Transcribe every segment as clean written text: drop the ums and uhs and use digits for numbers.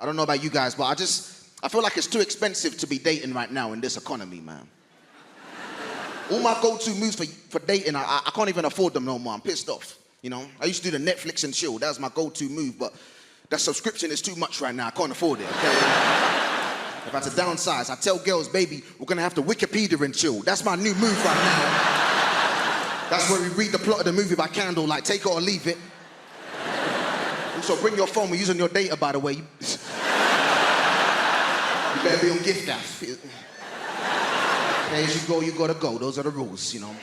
I don't know about you guys, but I feel like it's too expensive to be dating right now in this economy, man. All my go-to moves for dating, I can't even afford them no more. I'm pissed off, you know? I used to do the Netflix and chill. That was my go-to move, but that subscription is too much right now. I can't afford it, okay? If I had to downsize, I tell girls, baby, we're gonna have to Wikipedia and chill. That's my new move right now. That's where we read the plot of the movie by candlelight. Take it or leave it. Also, bring your phone. We're using your data, by the way. You better be on gift app. As you go, you gotta go. Those are the rules, you know.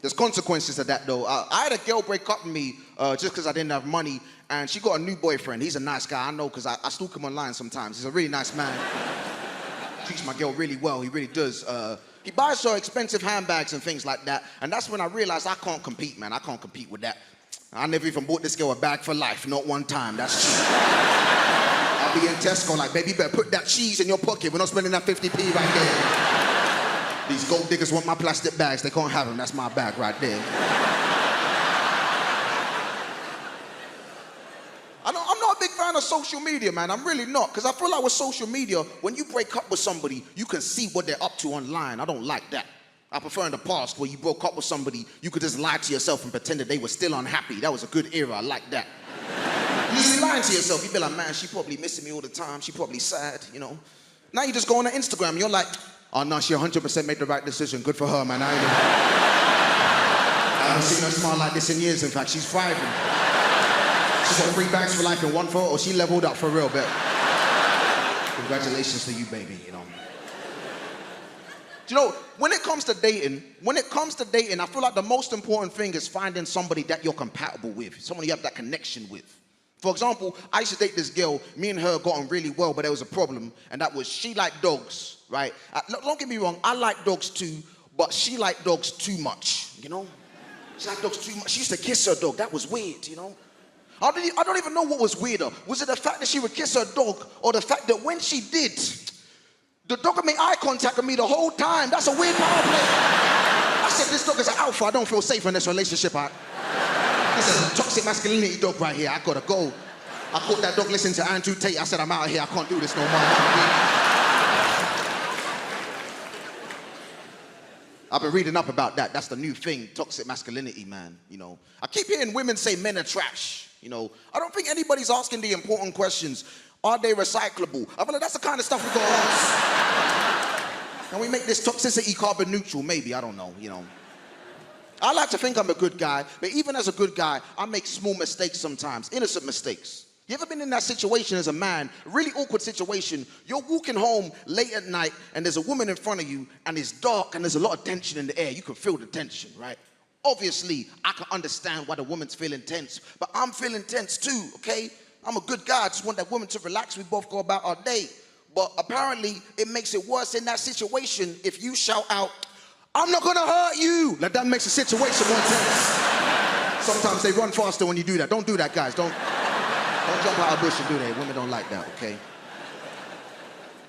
There's consequences to that, though. I had a girl break up with me just because I didn't have money, and she got a new boyfriend. He's a nice guy, I know, because I stalk him online sometimes. He's a really nice man. Treats my girl really well, he really does. He buys her expensive handbags and things like that, and that's when I realized I can't compete, man. I can't compete with that. I never even bought this girl a bag for life, not one time. That's cheap. I'll be in Tesco like, baby, you better put that cheese in your pocket. We're not spending that 50p right there. These gold diggers want my plastic bags. They can't have them. That's my bag right there. I'm not a big fan of social media, man. I'm really not. Because I feel like with social media, when you break up with somebody, you can see what they're up to online. I don't like that. I prefer in the past where you broke up with somebody, you could just lie to yourself and pretend that they were still unhappy. That was a good era. I like that. You just be lying to yourself. You be like, man, she probably missing me all the time. She probably sad, you know. Now you just go on her Instagram and you're like, oh no, she 100% made the right decision. Good for her, man. I haven't seen her smile like this in years. In fact, she's thriving. She's got 3 bags for life in one photo. She leveled up for real, but congratulations to you, baby, you know. Do you know, when it comes to dating, I feel like the most important thing is finding somebody that you're compatible with, someone you have that connection with. For example, I used to date this girl, me and her got on really well, but there was a problem, and that was she liked dogs, right? Don't get me wrong, I like dogs too, but she liked dogs too much, you know? She liked dogs too much. She used to kiss her dog. That was weird, you know? I don't even know what was weirder. Was it the fact that she would kiss her dog, or the fact that when she did, the dog would make eye contact with me the whole time? That's a weird power play. I said, this dog is an alpha. I don't feel safe in this relationship. This is a toxic masculinity dog right here. I gotta go. I caught that dog listening to Andrew Tate. I said, I'm out of here. I can't do this no more. I've been reading up about that. That's the new thing, toxic masculinity, man. You know, I keep hearing women say men are trash. You know, I don't think anybody's asking the important questions. Are they recyclable? I feel like that's the kind of stuff we gotta ask. Can we make this toxicity carbon neutral? Maybe, I don't know, you know. I like to think I'm a good guy, but even as a good guy, I make small mistakes sometimes, innocent mistakes. You ever been in that situation as a man, a really awkward situation, you're walking home late at night and there's a woman in front of you and it's dark and there's a lot of tension in the air. You can feel the tension, right? Obviously, I can understand why the woman's feeling tense, but I'm feeling tense too, okay? I'm a good guy, I just want that woman to relax, we both go about our day. But apparently, it makes it worse in that situation if you shout out, I'm not gonna hurt you! Like that makes the situation more tense. Sometimes they run faster when you do that. Don't do that, guys. Don't jump out of the bush and do that. Women don't like that, okay?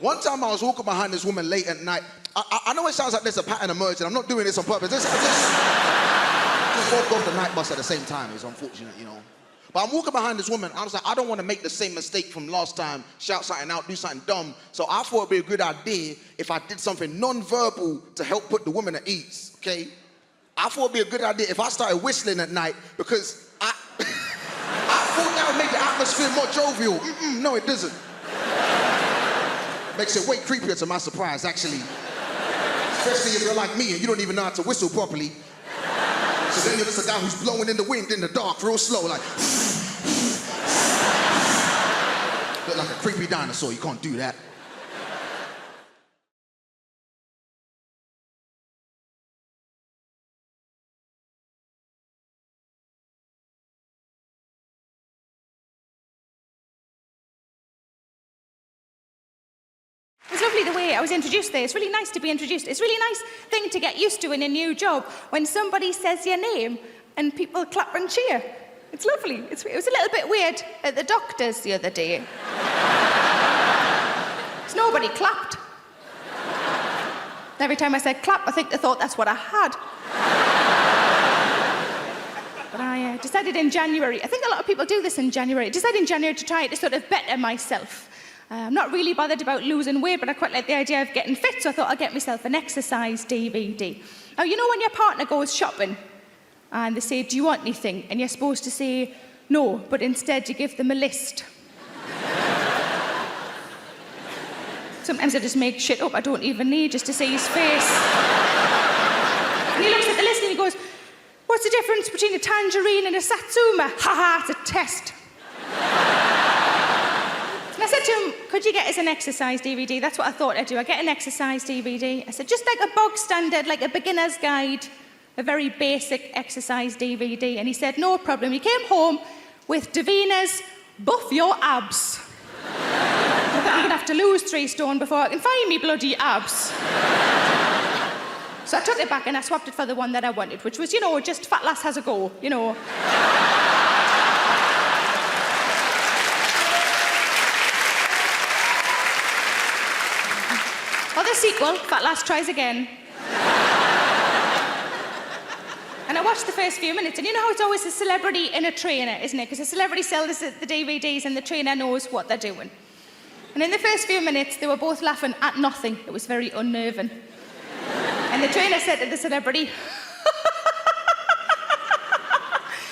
One time I was walking behind this woman late at night. I know it sounds like there's a pattern emerging. I'm not doing this on purpose. Just both go off the night bus at the same time. It's unfortunate, you know. But I'm walking behind this woman. I was like, I don't want to make the same mistake from last time, shout something out, do something dumb. So I thought it'd be a good idea if I did something non-verbal to help put the woman at ease, okay? I thought it'd be a good idea if I started whistling at night because I thought that would make the atmosphere more jovial. No, it doesn't. Makes it way creepier to my surprise, actually. Especially if you're like me and you don't even know how to whistle properly. So then you're just a guy who's blowing in the wind in the dark real slow, like. Look like a creepy dinosaur, you can't do that. It's lovely the way I was introduced there. It's really nice to be introduced. It's a really nice thing to get used to in a new job when somebody says your name and people clap and cheer. It's lovely. It was a little bit weird at the doctor's the other day. Because nobody clapped. Every time I said clap, I think they thought that's what I had. But I decided in January, I think a lot of people do this in January, decided in January to try to sort of better myself. I'm not really bothered about losing weight, but I quite like the idea of getting fit, so I thought I'd get myself an exercise DVD. Now, you know when your partner goes shopping and they say, do you want anything? And you're supposed to say no, but instead you give them a list. Sometimes I just make shit up I don't even need just to see his face. And he looks at the list and he goes, what's the difference between a tangerine and a satsuma? Ha ha, it's a test. And I said to him, could you get us an exercise DVD? That's what I thought I'd do. I'd get an exercise DVD. I said, just like a bog standard, like a beginner's guide, a very basic exercise DVD. And he said, no problem. He came home with Davina's Buff Your Abs. I thought I'm going to have to lose 3 stone before I can find me bloody abs. So I took it back and I swapped it for the one that I wanted, which was, just Fat Lass Has a Go, Or the sequel, Fat Lass Tries Again. And I watched the first few minutes, and you know how it's always a celebrity and a trainer, isn't it? Because a celebrity sells the DVDs and the trainer knows what they're doing. And in the first few minutes, they were both laughing at nothing. It was very unnerving. And the trainer said to the celebrity,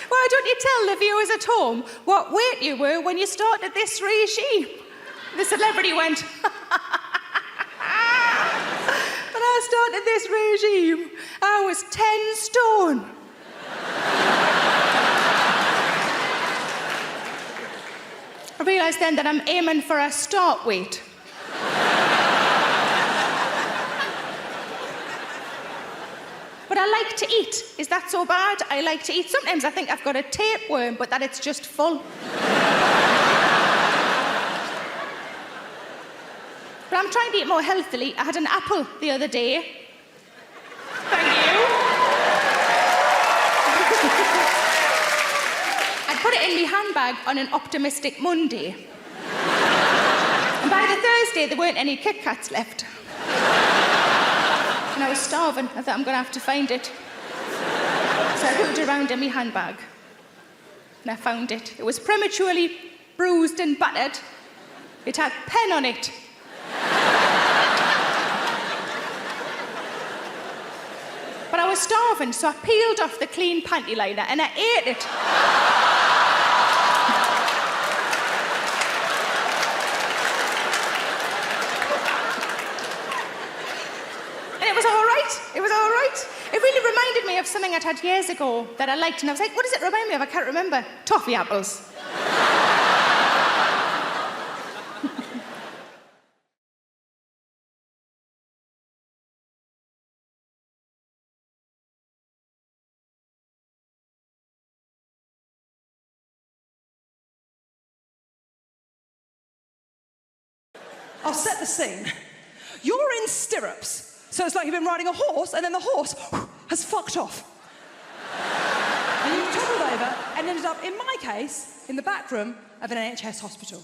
why don't you tell the viewers at home what weight you were when you started this regime? The celebrity went, when I started this regime, I was 10 stone. I realised then that I'm aiming for a start weight. But I like to eat. Is that so bad? I like to eat. Sometimes I think I've got a tapeworm, but that it's just full. But I'm trying to eat more healthily. I had an apple the other day. Thank you. I put it in my handbag on an optimistic Monday. And by the Thursday, there weren't any Kit Kats left. And I was starving. I thought, I'm going to have to find it. So I looked around in my handbag. And I found it. It was prematurely bruised and battered. It had pen on it. But I was starving, so I peeled off the clean panty liner and I ate it. And it was all right. It was all right. It really reminded me of something I'd had years ago that I liked, and I was like, what does it remind me of? I can't remember. Toffee apples. I'll set the scene. You're in stirrups, so it's like you've been riding a horse, and then the horse has fucked off. And you've toppled over and ended up, in my case, in the back room of an NHS hospital.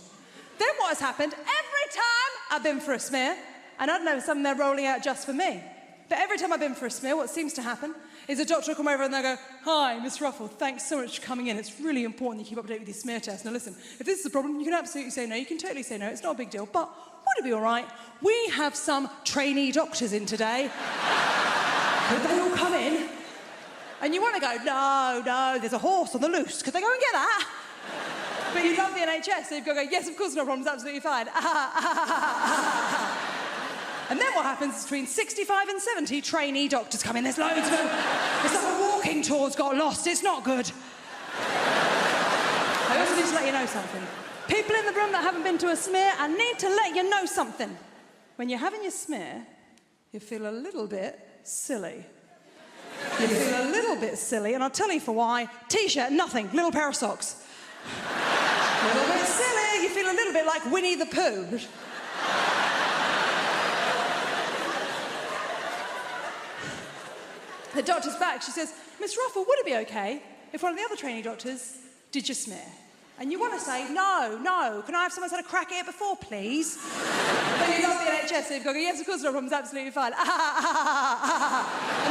Then what has happened, every time I've been for a smear, and I don't know, something they're rolling out just for me, but every time I've been for a smear, what seems to happen is a doctor will come over and they'll go, hi, Miss Ruffle, thanks so much for coming in. It's really important you keep up to date with your smear test. Now listen, if this is a problem, you can absolutely say no. You can totally say no. It's not a big deal. But would it be all right? We have some trainee doctors in today. Could they all come in? And you want to go, no, there's a horse on the loose. Could they go and get that? But you love the NHS, so you've got to go, yes, of course, no problem, it's absolutely fine. And then what happens is between 65 and 70 trainee doctors come in. There's loads of them. It's like a walking tour's got lost. It's not good. I also need to let you know something. People in the room that haven't been to a smear, I need to let you know something. When you're having your smear, you feel a little bit silly. You feel a little bit silly, and I'll tell you for why. T-shirt, nothing. Little pair of socks. A little bit silly. You feel a little bit like Winnie the Pooh. The doctor's back. She says, Miss Ruffle, would it be okay if one of the other trainee doctors did your smear? And you want to say, no, can I have someone had a crack at it before, please? But you love the NHS, so you've got to go, yes, of course, no problem, it's absolutely fine. And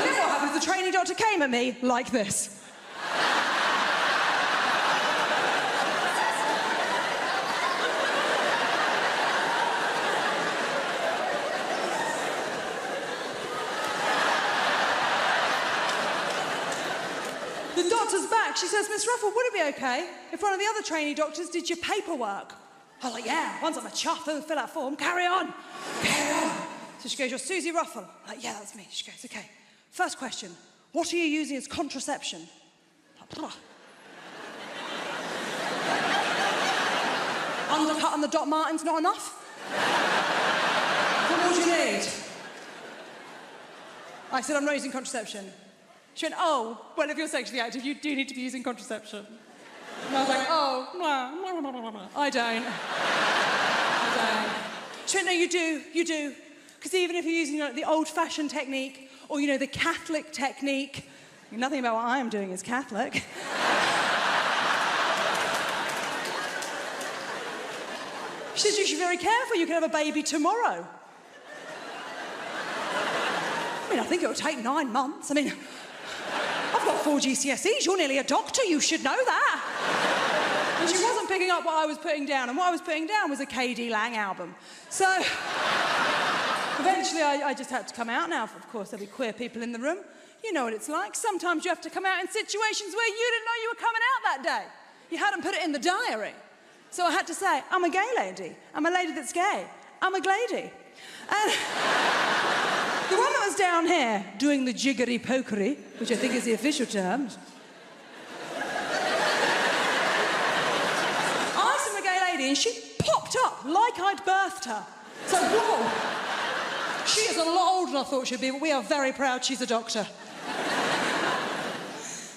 then what happens? The trainee doctor came at me like this. answers back. She says, Miss Ruffle, would it be okay if one of the other trainee doctors did your paperwork? I was like, yeah, once I'm a chuff, fill out form, carry on. So she goes, you're Susie Ruffle. I'm like, yeah, that's me. She goes, okay. First question, what are you using as contraception? Like, undercut on the Doc Martens not enough? What more do you need? I said, I'm not using contraception. She went, oh, well, if you're sexually active, you do need to be using contraception. And I was like, oh, I don't. She went, no, you do. Because even if you're using the old-fashioned technique, or, the Catholic technique, nothing about what I am doing is Catholic. She said, you should be very careful, you could have a baby tomorrow. I think it'll take 9 months. I've got 4 GCSEs, you're nearly a doctor, you should know that. And she wasn't picking up what I was putting down, and what I was putting down was a KD Lang album. So, eventually I just had to come out now. Of course, there'll be queer people in the room. You know what it's like. Sometimes you have to come out in situations where you didn't know you were coming out that day. You hadn't put it in the diary. So I had to say, I'm a gay lady. I'm a lady that's gay. I'm a glady. And the one that was down here doing the jiggery-pokery, which I think is the official term. I said I'm a gay lady, and she popped up like I'd birthed her. So, whoa. She is a lot older than I thought she'd be, but we are very proud she's a doctor.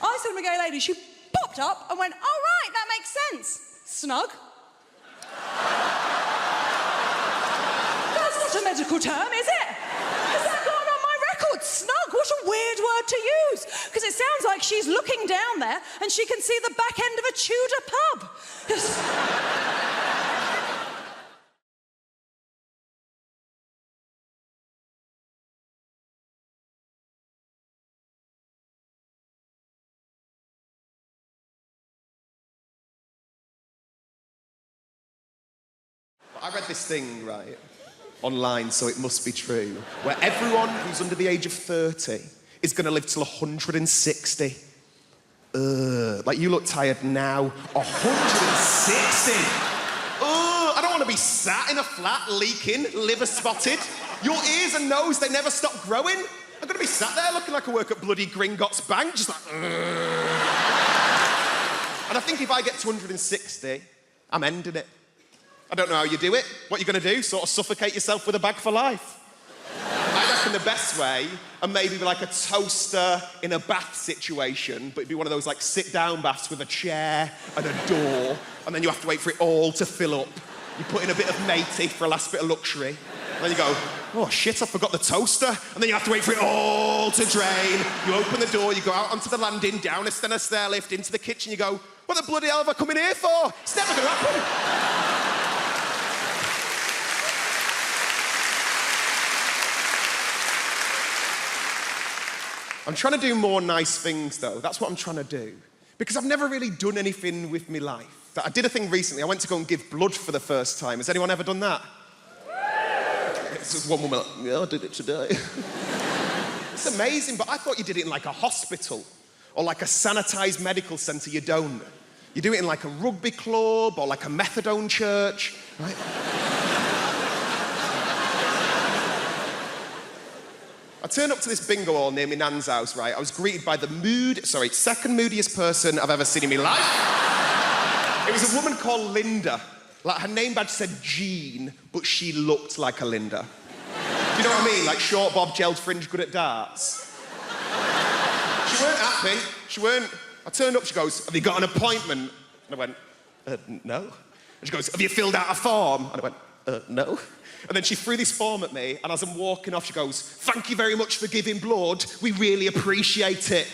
I said I'm a gay lady. She popped up and went, oh, right, that makes sense. Snug. That's not a medical term, is it? Has that gone on my record? Snug, what a weird word to use. Because it sounds like she's looking down there and she can see the back end of a Tudor pub. I read this thing, right, online, so it must be true, where everyone who's under the age of 30 is going to live till 160. Like, you look tired now. 160? I don't want to be sat in a flat, leaking, liver spotted. Your ears and nose, they never stop growing. I'm going to be sat there looking like I work at bloody Gringotts Bank, just like, And I think if I get to 160, I'm ending it. I don't know how you do it. What are you going to do? Sort of suffocate yourself with a bag for life? I reckon the best way, and maybe like a toaster in a bath situation, but it'd be one of those like sit-down baths with a chair and a door, and then you have to wait for it all to fill up. You put in a bit of matey for a last bit of luxury, and then you go, oh shit, I forgot the toaster, and then you have to wait for it all to drain. You open the door, you go out onto the landing, down a stair lift, into the kitchen, you go, what the bloody hell have I come in here for? It's never going to happen. I'm trying to do more nice things, though. That's what I'm trying to do. Because I've never really done anything with my life. I did a thing recently. I went to go and give blood for the first time. Has anyone ever done that? It's just one woman like, yeah, I did it today. It's amazing, but I thought you did it in like a hospital or like a sanitised medical centre. You don't. You do it in like a rugby club or like a methadone church, right? I turned up to this bingo hall near my nan's house, right? I was greeted by the second moodiest person I've ever seen in my life. It was a woman called Linda. Like, her name badge said Jean, but she looked like a Linda. Do you know what I mean? Like short bob, gelled fringe, good at darts. She weren't happy. I turned up, she goes, have you got an appointment? And I went, no. And she goes, have you filled out a form? And I went, no. And then she threw this form at me, and as I'm walking off, she goes, thank you very much for giving blood. We really appreciate it.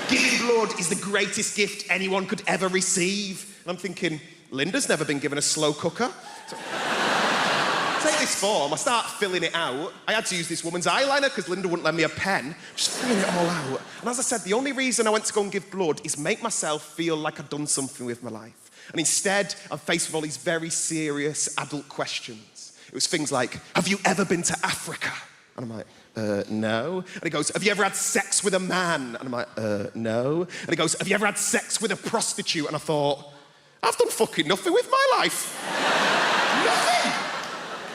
Giving blood is the greatest gift anyone could ever receive. And I'm thinking, Linda's never been given a slow cooker. So, take this form, I start filling it out. I had to use this woman's eyeliner because Linda wouldn't lend me a pen. Just filling it all out. And as I said, the only reason I went to go and give blood is make myself feel like I'd done something with my life. And instead, I'm faced with all these very serious adult questions. It was things like, have you ever been to Africa? And I'm like, no. And he goes, have you ever had sex with a man? And I'm like, no. And he goes, have you ever had sex with a prostitute? And I thought, I've done fucking nothing with my life. Nothing.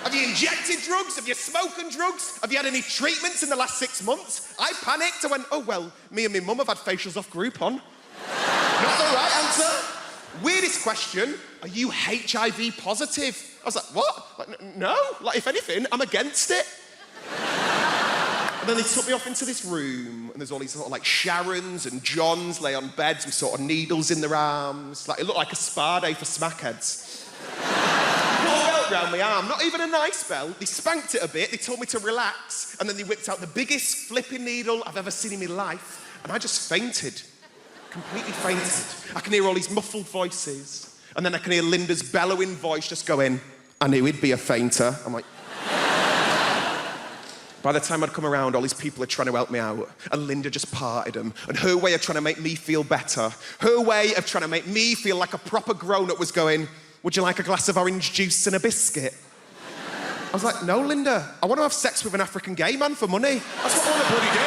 Have you injected drugs? Have you spoken drugs? Have you had any treatments in the last 6 months? I panicked. I went, oh, well, me and my mum have had facials off Groupon. Not the right answer. Weirdest question, are you HIV positive? I was like, what? Like, no. Like, if anything, I'm against it. And then they took me off into this room, and there's all these sort of like Sharons and Johns lay on beds with sort of needles in their arms. Like, it looked like a spa day for smackheads. Put a belt round my arm, not even a nice belt. They spanked it a bit, they told me to relax, and then they whipped out the biggest flipping needle I've ever seen in my life, and I just fainted. Completely fainted. I can hear all these muffled voices, and then I can hear Linda's bellowing voice just going, I knew he'd be a fainter. I'm like... By the time I'd come around, all these people are trying to help me out, and Linda just parted them. And her way of trying to make me feel better, her way of trying to make me feel like a proper grown-up was going, would you like a glass of orange juice and a biscuit? I was like, no, Linda, I want to have sex with an African gay man for money. That's what I want to bloody do.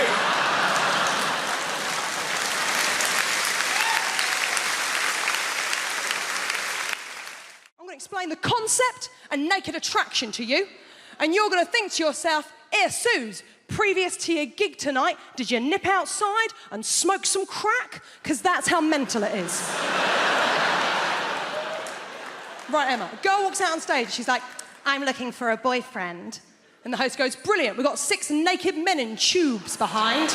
I'm going to explain the concept and naked attraction to you, and you're going to think to yourself, Suze, previous to your gig tonight, did you nip outside and smoke some crack? Because that's how mental it is. Right, Emma, a girl walks out on stage, she's like, I'm looking for a boyfriend. And the host goes, brilliant, we've got 6 naked men in tubes behind.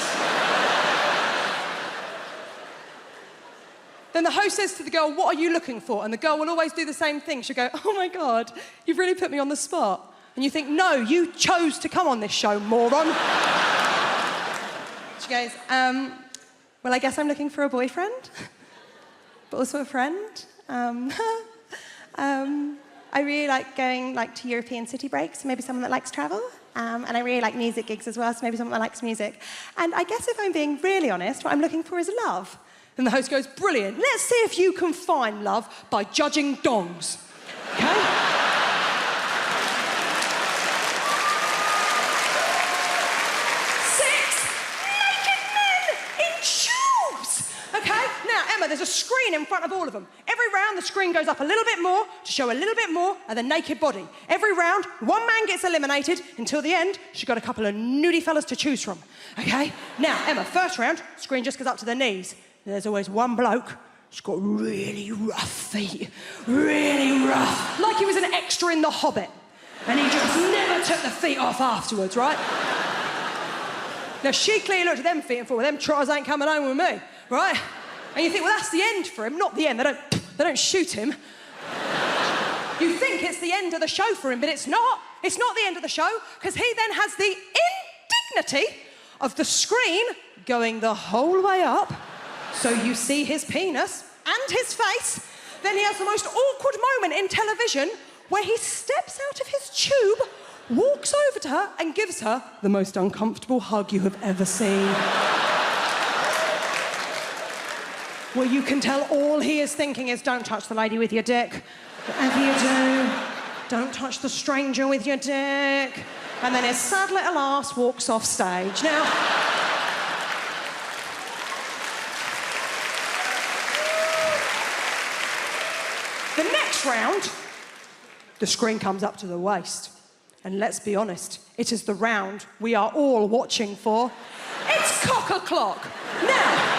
Then the host says to the girl, what are you looking for? And the girl will always do the same thing. She'll go, oh my God, you've really put me on the spot. And you think, no, you chose to come on this show, moron. She goes, well, I guess I'm looking for a boyfriend, but also a friend. I really like going to European city breaks, maybe someone that likes travel. And I really like music gigs as well, so maybe someone that likes music. And I guess if I'm being really honest, what I'm looking for is love. And the host goes, brilliant, let's see if you can find love by judging dongs, okay? There's a screen in front of all of them. Every round, the screen goes up a little bit more to show a little bit more of the naked body. Every round, one man gets eliminated until the end. She's got a couple of nudie fellas to choose from, okay? Now, Emma, first round, screen just goes up to the knees. There's always one bloke. He's got really rough feet, really rough. Like he was an extra in The Hobbit. And he just never took the feet off afterwards, right? Now, she clearly looked at them feet and thought, well, them trotters ain't coming home with me, right? And you think, well, that's the end for him. Not the end. They don't shoot him. You think it's the end of the show for him, but it's not. It's not the end of the show, because he then has the indignity of the screen going the whole way up, so you see his penis and his face. Then he has the most awkward moment in television where he steps out of his tube, walks over to her, and gives her the most uncomfortable hug you have ever seen. Well, you can tell all he is thinking is, don't touch the lady with your dick. Whatever you do, don't touch the stranger with your dick. And then his sad little ass walks off stage. Now, the next round, the screen comes up to the waist. And let's be honest, it is the round we are all watching for. It's cock-a-clock. Now,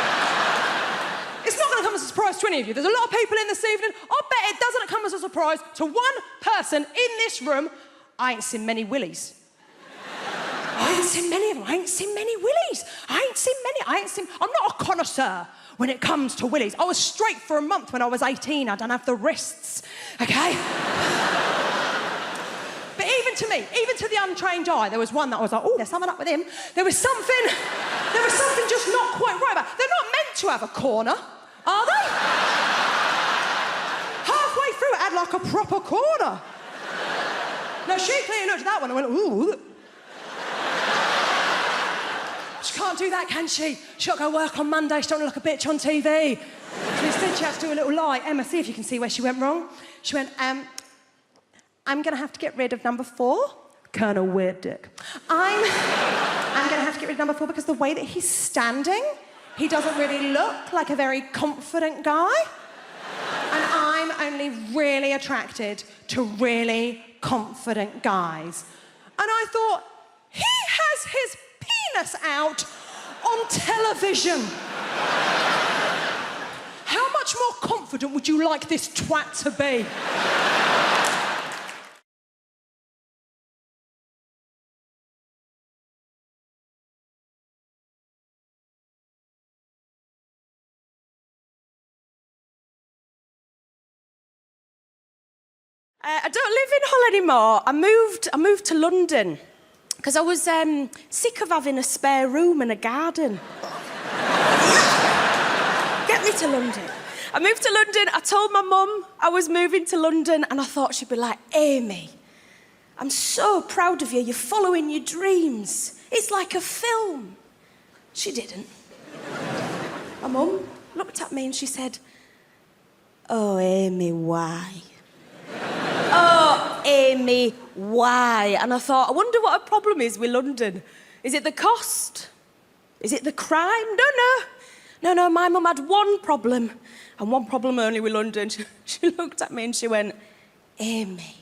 it's not going to come as a surprise to any of you. There's a lot of people in this evening. I bet it doesn't come as a surprise to one person in this room. I ain't seen many willies. I ain't seen many of them. I ain't seen many willies. I'm not a connoisseur when it comes to willies. I was straight for a month when I was 18. I don't have the wrists, okay? But even to me, even to the untrained eye, there was one that I was like, oh, there's something up with him. There was something just not quite right about it. They're not meant to have a corner, are they? Halfway through, it had like a proper corner. Now, she clearly looked at that one and went, ooh. She can't do that, can she? She's got to go work on Monday. She don't look like a bitch on TV. So instead, she had to do a little lie. Emma, see if you can see where she went wrong. She went, I'm going to have to get rid of number 4, Colonel Weird Dick. I'm going to have to get rid of number 4 because the way that he's standing, he doesn't really look like a very confident guy. And I'm only really attracted to really confident guys. And I thought, he has his penis out on television. How much more confident would you like this twat to be? I don't live in Hull anymore. I moved to London because I was sick of having a spare room and a garden. Get me to London. I moved to London. I told my mum I was moving to London, and I thought she'd be like, Amy, I'm so proud of you. You're following your dreams. It's like a film. She didn't. My mum looked at me and she said, oh, Amy, why? Oh, Amy, why? And I thought, I wonder what her problem is with London. Is it the cost? Is it the crime? No, my mum had one problem, and one problem only with London. She looked at me and she went, Amy,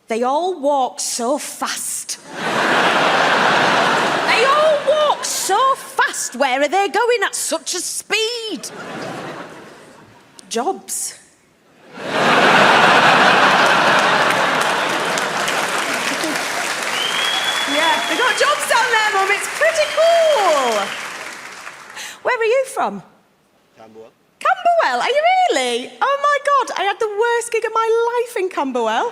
they all walk so fast. They all walk so fast. Where are they going at such a speed? Jobs. Yeah, they got jobs down there, Mum. It's pretty cool. Where are you from? Camberwell. Camberwell? Are you really? Oh, my God. I had the worst gig of my life in Camberwell.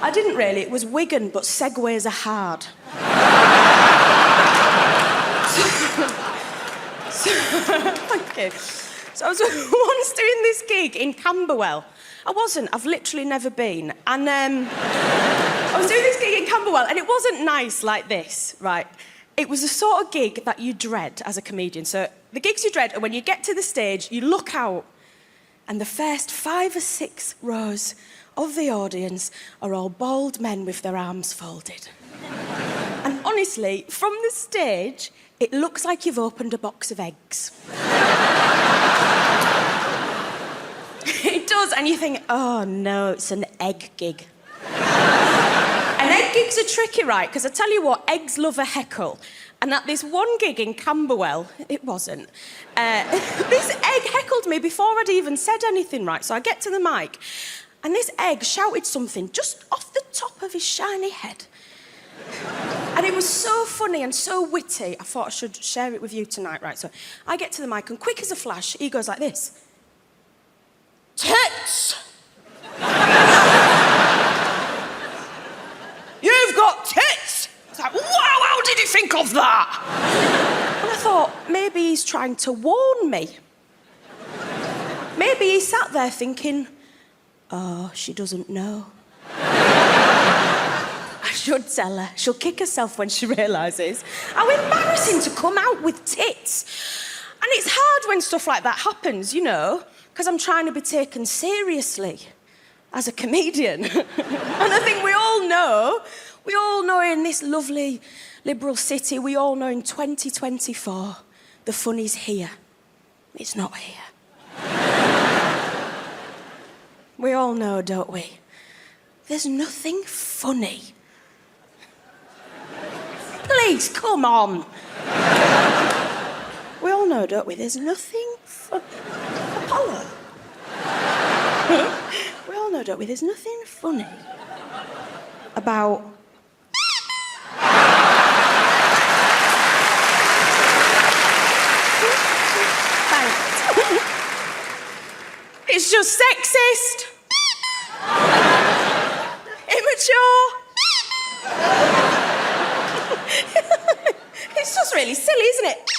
I didn't really. It was Wigan, but segways are hard. Thank you. So I was once doing this gig in Camberwell. I wasn't. I've literally never been. And I was doing this gig in Camberwell, and it wasn't nice like this, right? It was the sort of gig that you dread as a comedian. So the gigs you dread are when you get to the stage, you look out, and the first 5 or 6 rows of the audience are all bald men with their arms folded. And honestly, from the stage, it looks like you've opened a box of eggs. It does, and you think, oh no, it's an egg gig. And egg gigs are tricky, right? Because I tell you what, eggs love a heckle. And at this one gig in Camberwell, it wasn't, this egg heckled me before I'd even said anything, right? So I get to the mic, and this egg shouted something just off the top of his shiny head. And it was so funny and so witty, I thought I should share it with you tonight, right? So I get to the mic, and quick as a flash, he goes like this. Tits! You've got tits! I was like, wow, how did he think of that? And I thought, maybe he's trying to warn me. Maybe he sat there thinking, oh, she doesn't know. I should tell her. She'll kick herself when she realises how embarrassing to come out with tits. And it's hard when stuff like that happens, you know, because I'm trying to be taken seriously as a comedian. And I think we all know in this lovely liberal city, we all know in 2024, the funny's here. It's not here. We all know, don't we? There's nothing funny. Please, come on. We all know, don't we? There's nothing funny. Apollo. We all know, don't we? There's nothing funny about... Thanks. It's just sexist. Immature. It's just really silly, isn't it?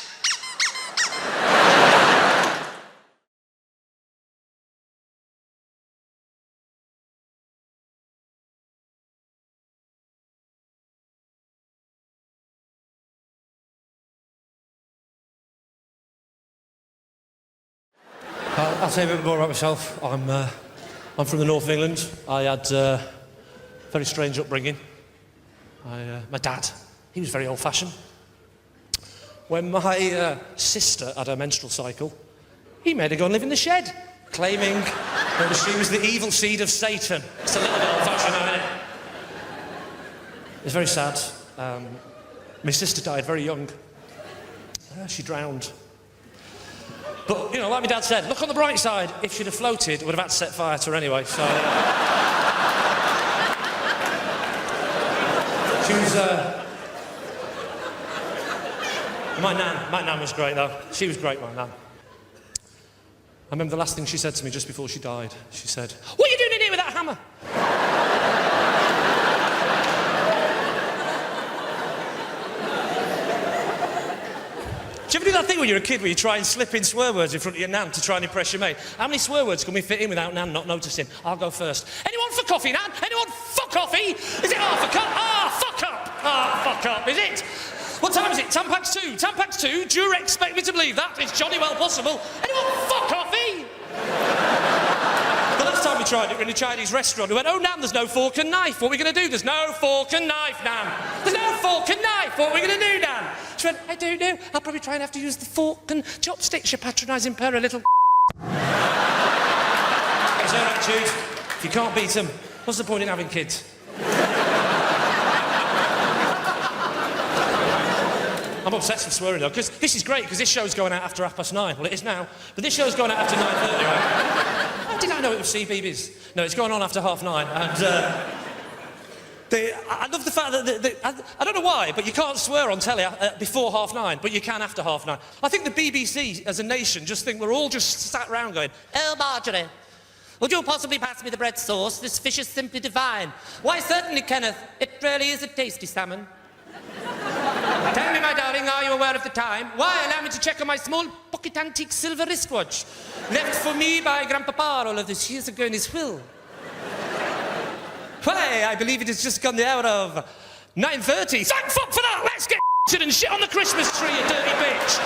I'll tell you a bit more about myself. I'm from the north of England. I had very strange upbringing. My dad, he was very old-fashioned. When my sister had her menstrual cycle, he made her go and live in the shed, claiming that she was the evil seed of Satan. It's a little bit old-fashioned, isn't it? It was very sad. My sister died very young. She drowned. But, you know, like my dad said, look on the bright side. If she'd have floated, it would have had to set fire to her anyway, so... She was, My nan was great, though. She was great, my nan. I remember the last thing she said to me just before she died. She said, "What are you doing in here with that hammer?" Do you ever do that thing when you're a kid where you try and slip in swear words in front of your nan to try and impress your mate? How many swear words can we fit in without nan not noticing? I'll go first. Anyone for coffee, nan? Anyone for coffee? Is it half a cup? Ah, fuck up! Ah, fuck up, is it? What time is it? 10 past 2. 10 past 2? Do you expect me to believe that? It's jolly well possible. Anyone for coffee? The last time we tried it, we were in a Chinese restaurant. We went, "Oh, Nan, there's no fork and knife. What are we going to do?" "There's no fork and knife, Nan. There's no fork and knife. What are we going to do, Nan?" She went, "I don't know. I'll probably try and have to use the fork and chopsticks, you patronising pair of little..." It's her attitude. If you can't beat them, what's the point in having kids? I'm obsessed with swearing, though, because this is great, because this show's going out after 9:30. Well, it is now, but this show's going out after 9:30, right? How did I know it was CBeebies? No, it's going on after 9:30, and I love the fact that... I don't know why, but you can't swear on telly before 9:30, but you can after 9:30. I think the BBC, as a nation, just think we're all just sat round going, "Oh, Marjorie, would you possibly pass me the bread sauce? This fish is simply divine." "Why, certainly, Kenneth. It really is a tasty salmon." "Tell me, my darling, are you aware of the time?" "Why, allow me to check on my small pocket antique silver wristwatch, left for me by Grandpapa all of these years ago in his will." "Why, I believe it has just gone the hour of 9:30. Thank fuck for that! Let's get and shit on the Christmas tree, you dirty bitch!"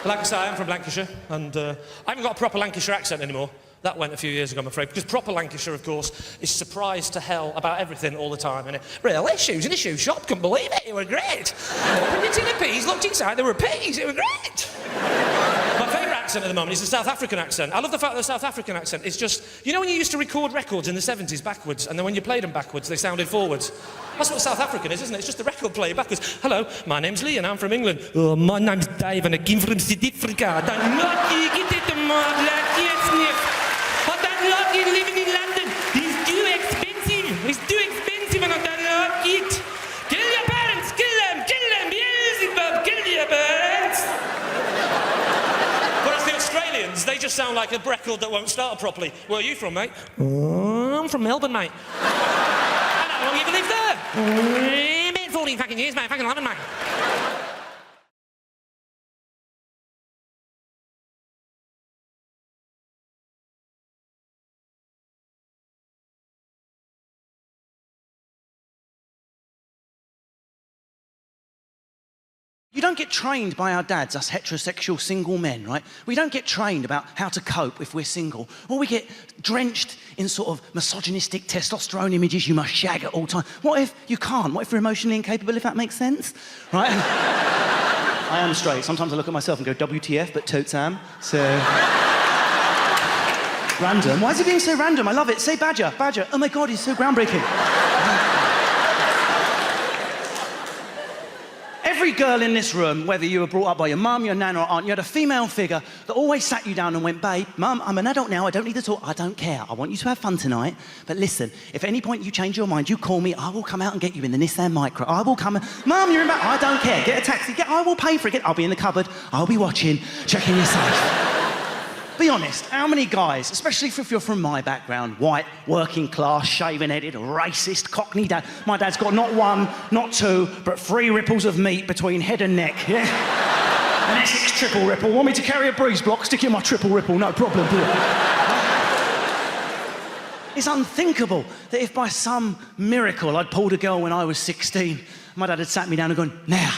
Like I say, I'm from Lancashire, and I haven't got a proper Lancashire accent anymore. That went a few years ago, I'm afraid, because proper Lancashire, of course, is surprised to hell about everything all the time. And really, shoes in a shoe shop, couldn't believe it, they were great. Opened it in the peas, looked inside, there were peas, it were great. My favourite accent at the moment is the South African accent. I love the fact that the South African accent is just... You know when you used to record records in the 70s backwards, and then when you played them backwards, they sounded forwards? That's what South African is, isn't it? It's just the record playing backwards. "Hello, my name's Lee, and I'm from England." "Oh, my name's Dave, and I came from South Africa. I'm not living in London. It's too expensive. It's too expensive, and I don't like it. Kill your parents, kill them, Beelzebub, kill your parents." Whereas the Australians, they just sound like a record that won't start properly. "Where are you from, mate?" "Oh, I'm from Melbourne, mate." "And how long have you lived there?" "About 14 fucking years, mate. Fucking London, mate." You don't get trained by our dads, us heterosexual single men, right? We don't get trained about how to cope if we're single. Or we get drenched in sort of misogynistic testosterone images, you must shag at all times. What if you can't? What if you're emotionally incapable, if that makes sense? Right? I am straight. Sometimes I look at myself and go, WTF, but totes am. So... Random. Why is it being so random? I love it. Say badger, badger. Oh my God, he's so groundbreaking. Every girl in this room, whether you were brought up by your mum, your nan or aunt, you had a female figure that always sat you down and went, "Babe, Mum, I'm an adult now, I don't need to talk, I don't care. I want you to have fun tonight, but listen, if at any point you change your mind, you call me, I will come out and get you in the Nissan Micra. I will come and, Mum, you're in back, I don't care. Get a taxi, I will pay for it. I'll be in the cupboard, I'll be watching, checking your safe." Be honest, how many guys, especially if you're from my background, white, working class, shaven-headed, racist, cockney dad. My dad's got not one, not two, but 3 ripples of meat between head and neck, yeah? An Essex triple ripple. Want me to carry a breeze block? Stick in my triple ripple, no problem. It's unthinkable that if by some miracle I'd pulled a girl when I was 16, my dad had sat me down and gone, "Now,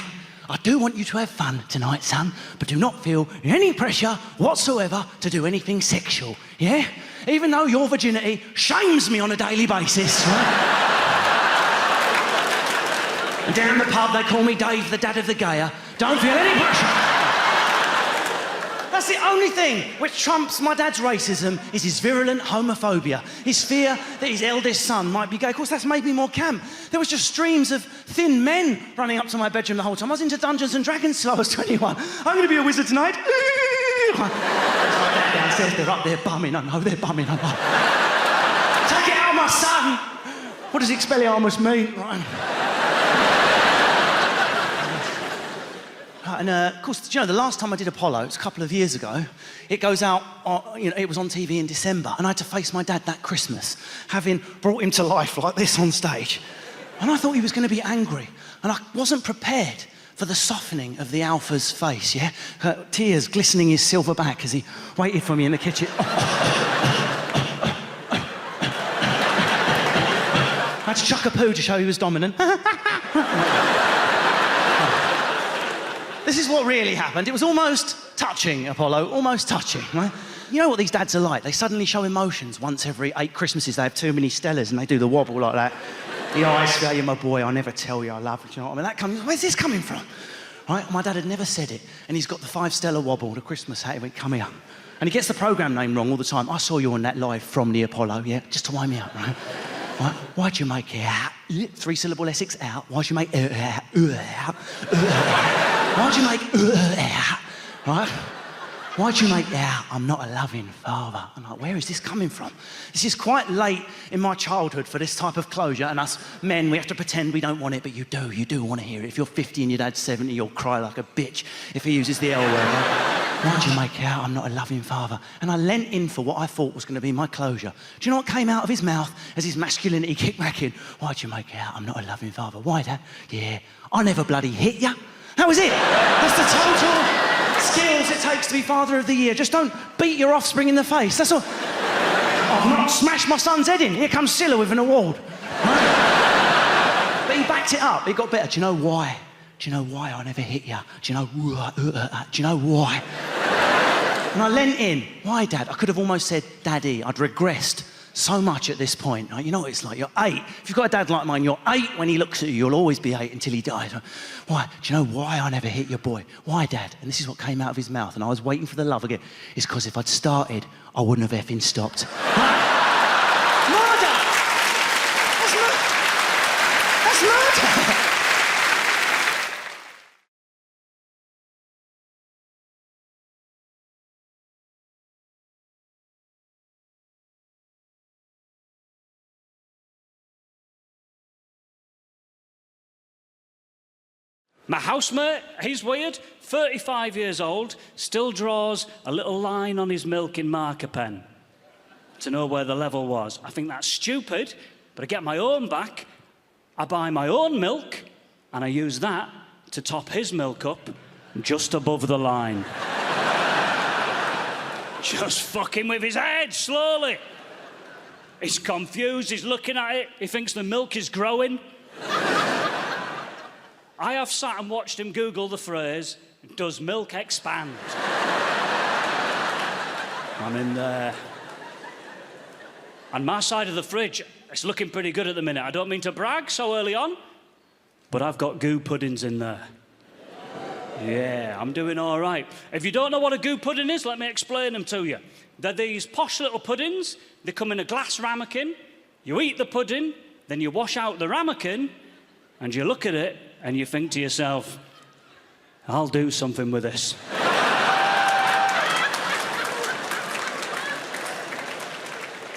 I do want you to have fun tonight, son, but do not feel any pressure whatsoever to do anything sexual, yeah? Even though your virginity shames me on a daily basis, right? And down the pub, they call me Dave, the dad of the gayer. Don't feel any pressure. That's the only thing which trumps my dad's racism is his virulent homophobia. His fear that his eldest son might be gay. Of course, that's made me more camp. There was just streams of thin men running up to my bedroom the whole time. I was into Dungeons and Dragons till I was 21. I'm going to be a wizard tonight. My dad downstairs, they're up there bumming. I know they're bumming. I know. Take it out, my son. What does Expelliarmus mean? Right. And of course, you know, the last time I did Apollo, it's a couple of years ago, it goes out, it was on TV in December, and I had to face my dad that Christmas, having brought him to life like this on stage. And I thought he was going to be angry, and I wasn't prepared for the softening of the alpha's face, yeah? Tears glistening his silver back as he waited for me in the kitchen. I had to chuck a poo to show he was dominant. This is what really happened. It was almost touching, Apollo, almost touching, right? You know what these dads are like? They suddenly show emotions once every 8 Christmases. They have too many Stellas and they do the wobble like that. The eyes go, you're my boy, I'll never tell you I love you. Do you know what I mean? Where's this coming from? Right? My dad had never said it. And he's got the 5 Stella wobble, the Christmas hat. He went, come here. And he gets the programme name wrong all the time. I saw you on that live from the Apollo, yeah? Just to wind me up, right? Right? Why'd you make it out? 3-syllable Essex out. Why'd you make out? Why'd you make out? Right? Why'd you make out? I'm not a loving father. I'm like, where is this coming from? This is quite late in my childhood for this type of closure, and us men, we have to pretend we don't want it, but you do want to hear it. If you're 50 and your dad's 70, you'll cry like a bitch if he uses the L word. Right? Why'd you make out? I'm not a loving father. And I leant in for what I thought was going to be my closure. Do you know what came out of his mouth as his masculinity kicked back in? Why'd you make out? I'm not a loving father. Why, Dad? Yeah, I never bloody hit ya. That was it. That's the total skills it takes to be father of the year. Just don't beat your offspring in the face. That's all. I've not smashed my son's head in. Here comes Scylla with an award. Right? But he backed it up. It got better. Do you know why? Do you know why I never hit you? Do you know why? And I leant in. Why, Dad? I could have almost said, Daddy. I'd regressed so much at this point. You know what it's like? You're 8. If you've got a dad like mine, you're 8 when he looks at you. You'll always be 8 until he dies. Why? Do you know why I never hit your boy? Why, Dad? And this is what came out of his mouth, and I was waiting for the love again. It's because if I'd started, I wouldn't have effing stopped. Murder! That's murder! My housemate, he's weird, 35 years old, still draws a little line on his milk in marker pen to know where the level was. I think that's stupid, but I get my own back, I buy my own milk, and I use that to top his milk up just above the line. Just fucking with his head, slowly. He's confused, he's looking at it, he thinks the milk is growing. I have sat and watched him Google the phrase, does milk expand? I'm in there. And my side of the fridge, it's looking pretty good at the minute. I don't mean to brag so early on, but I've got goo puddings in there. Yeah, I'm doing all right. If you don't know what a goo pudding is, let me explain them to you. They're these posh little puddings. They come in a glass ramekin. You eat the pudding, then you wash out the ramekin, and you look at it, and you think to yourself, I'll do something with this.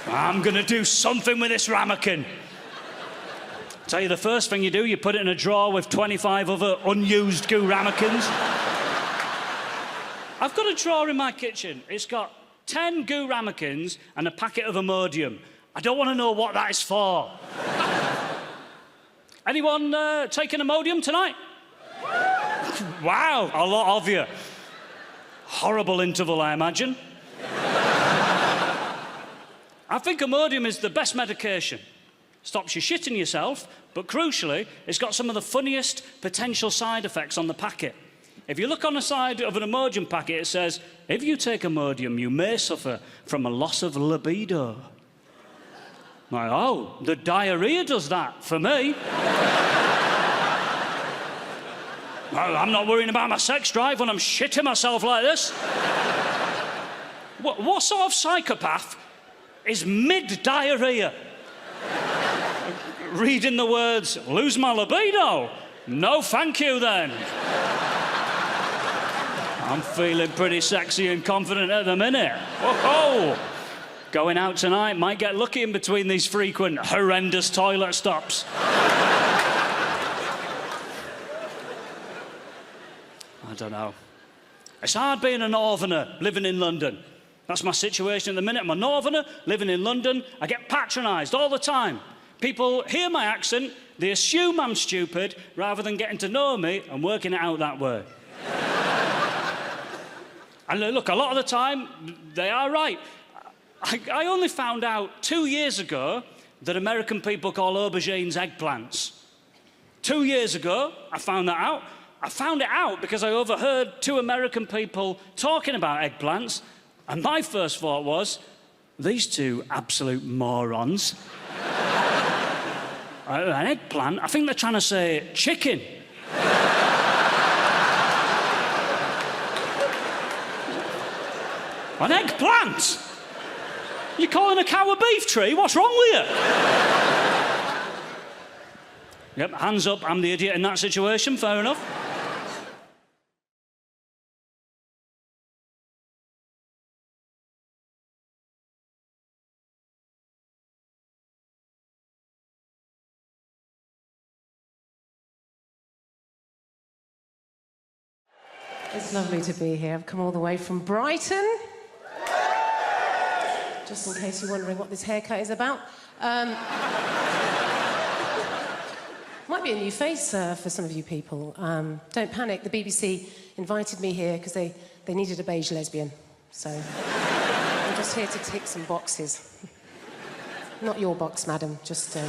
I'm gonna do something with this ramekin. Tell you the first thing you do, you put it in a drawer with 25 other unused goo ramekins. I've got a drawer in my kitchen. It's got 10 goo ramekins and a packet of Imodium. I don't want to know what that is for. Anyone taking Imodium tonight? Wow, a lot of you. Horrible interval, I imagine. I think Imodium is the best medication. Stops you shitting yourself, but crucially, it's got some of the funniest potential side effects on the packet. If you look on the side of an Imodium packet, it says, if you take Imodium, you may suffer from a loss of libido. I'm like, oh, the diarrhea does that for me. Well, I'm not worrying about my sex drive when I'm shitting myself like this. What sort of psychopath is mid-diarrhea reading the words, lose my libido? No, thank you, then. I'm feeling pretty sexy and confident at the minute. Whoa! Going out tonight, might get lucky in between these frequent, horrendous toilet stops. I don't know. It's hard being a northerner living in London. That's my situation at the minute. I'm a northerner living in London. I get patronised all the time. People hear my accent, they assume I'm stupid, rather than getting to know me and working it out that way. And look, a lot of the time, they are right. I only found out 2 years ago that American people call aubergines eggplants. 2 years ago, I found that out. I found it out because I overheard 2 American people talking about eggplants, and my first thought was, these 2 absolute morons. An eggplant? I think they're trying to say chicken. An eggplant? You calling a cow a beef tree? What's wrong with you? Yep, hands up, I'm the idiot in that situation, fair enough. It's lovely to be here. I've come all the way from Brighton. Just in case you're wondering what this haircut is about. Might be a new face for some of you people. Don't panic, the BBC invited me here because they needed a beige lesbian. So I'm just here to tick some boxes. Not your box, madam, just a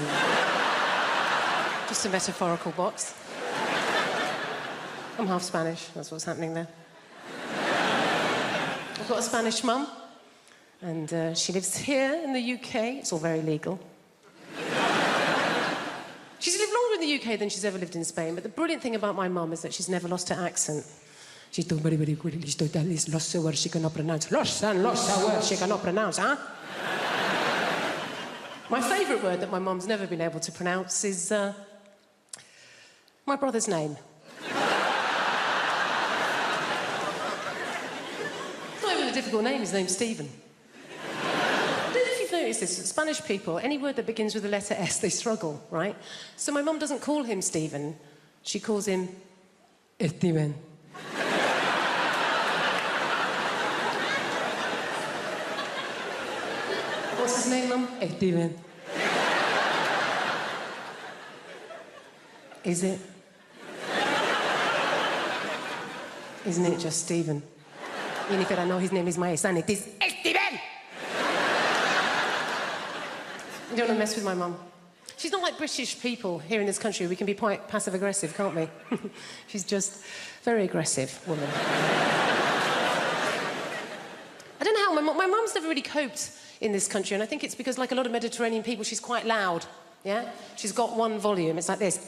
metaphorical box. I'm half Spanish, that's what's happening there. I've got a Spanish mum, and she lives here in the UK. It's all very legal. She's lived longer in the UK than she's ever lived in Spain, but the brilliant thing about my mum is that she's never lost her accent. She's doing very, very good. Lost words she cannot pronounce. Lost words she cannot pronounce, huh? My favourite word that my mum's never been able to pronounce is my brother's name. A difficult name. His name's Stephen. I don't know if you've noticed this. Spanish people, any word that begins with the letter S, they struggle, right? So my mum doesn't call him Stephen. She calls him Steven. What's his name, Mum? Steven. Is it? Isn't it just Stephen? Even if I know his name is my son, it is Steven! You don't want to mess with my mum. She's not like British people here in this country. We can be quite passive-aggressive, can't we? She's just very aggressive woman. I don't know how, my mum's never really coped in this country, and I think it's because, like a lot of Mediterranean people, she's quite loud, yeah? She's got one volume, it's like this.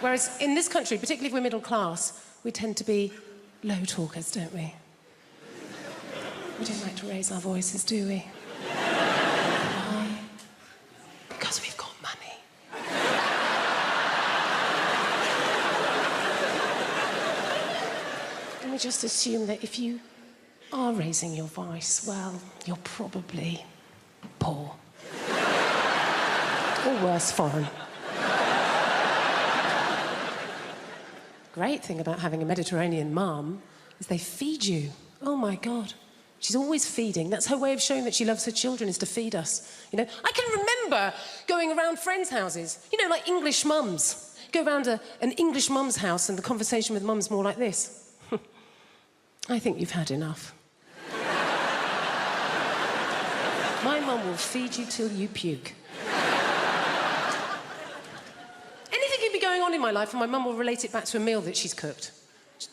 Whereas in this country, particularly if we're middle class, we tend to be low talkers, don't we? We don't like to raise our voices, do we? Why? Because we've got money. And we just assume that if you are raising your voice, well, you're probably poor. Or worse, foreign. Great thing about having a Mediterranean mum is they feed you. Oh, my God. She's always feeding. That's her way of showing that she loves her children, is to feed us. You know, I can remember going around friends' houses, you know, like English mums. Go around an English mum's house and the conversation with mum's more like this. I think you've had enough. My mum will feed you till you puke. in my life and my mum will relate it back to a meal that she's cooked.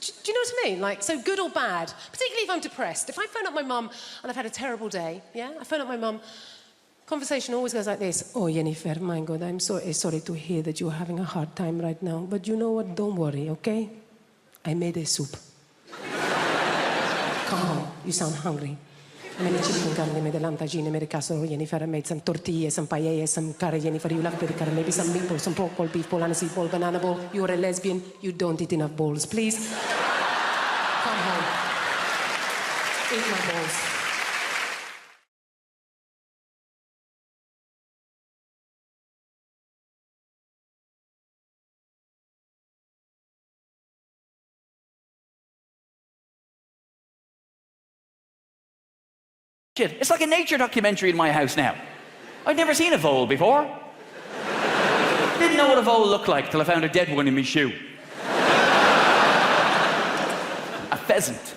Do you know what I mean? Like, so good or bad, particularly if I'm depressed. If I phone up my mum and I've had a terrible day, yeah? I phone up my mum, conversation always goes like this. Oh, Jennifer, my God, I'm so sorry to hear that you're having a hard time right now. But you know what? Don't worry, okay? I made a soup. Come home. You sound hungry. I made chicken curry, I made a lantagine, I made a casserole, Jennifer. I made some tortillas, some paellas, some curry, Jennifer. You love curry, maybe some meatballs, some pork ball, beef ball, aniseed ball, banana ball. You're a lesbian. You don't eat enough balls. Please, come home. Eat my balls. It's like a nature documentary in my house now. I'd never seen a vole before. Didn't know what a vole looked like till I found a dead one in my shoe. A pheasant.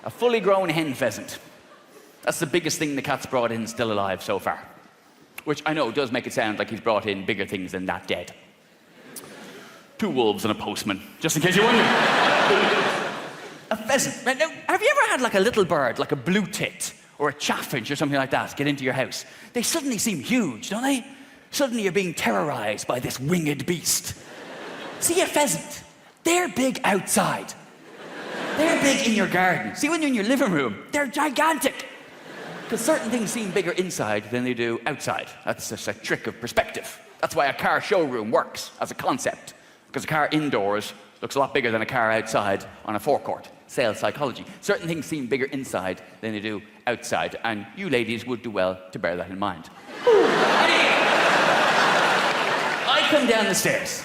A fully grown hen pheasant. That's the biggest thing the cat's brought in still alive so far. Which I know does make it sound like he's brought in bigger things than that dead. 2 wolves and a postman, just in case you wonder. A pheasant. Now, have you ever had like a little bird, like a blue tit, or a chaffinch or something like that, get into your house? They suddenly seem huge, don't they? Suddenly you're being terrorized by this winged beast. See a pheasant? They're big outside. They're big in your garden. See, when you're in your living room, they're gigantic. Because certain things seem bigger inside than they do outside. That's just a trick of perspective. That's why a car showroom works as a concept. Because a car indoors looks a lot bigger than a car outside on a forecourt. Sales psychology. Certain things seem bigger inside than they do outside, and you ladies would do well to bear that in mind. I come down the stairs,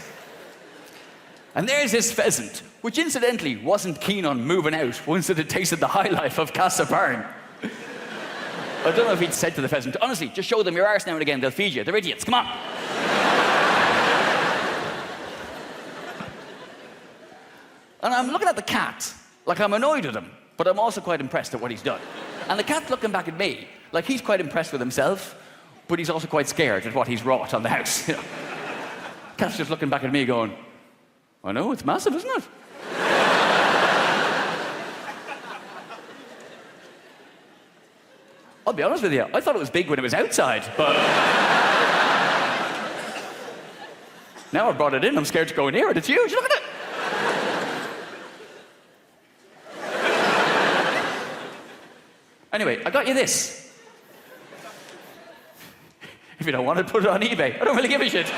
and there's this pheasant, which incidentally wasn't keen on moving out once it had tasted the high life of Casabern. I don't know if he'd said to the pheasant, honestly, just show them your arse now and again, they'll feed you. They're idiots, come on. And I'm looking at the cat, like I'm annoyed with him, but I'm also quite impressed at what he's done. And the cat's looking back at me, like he's quite impressed with himself, but he's also quite scared at what he's wrought on the house. You know? Cat's just looking back at me going, I know, it's massive, isn't it? I'll be honest with you, I thought it was big when it was outside, but... now I've brought it in, I'm scared to go near it. It's huge, look at it! Anyway, I got you this. If you don't want it, put it on eBay. I don't really give a shit.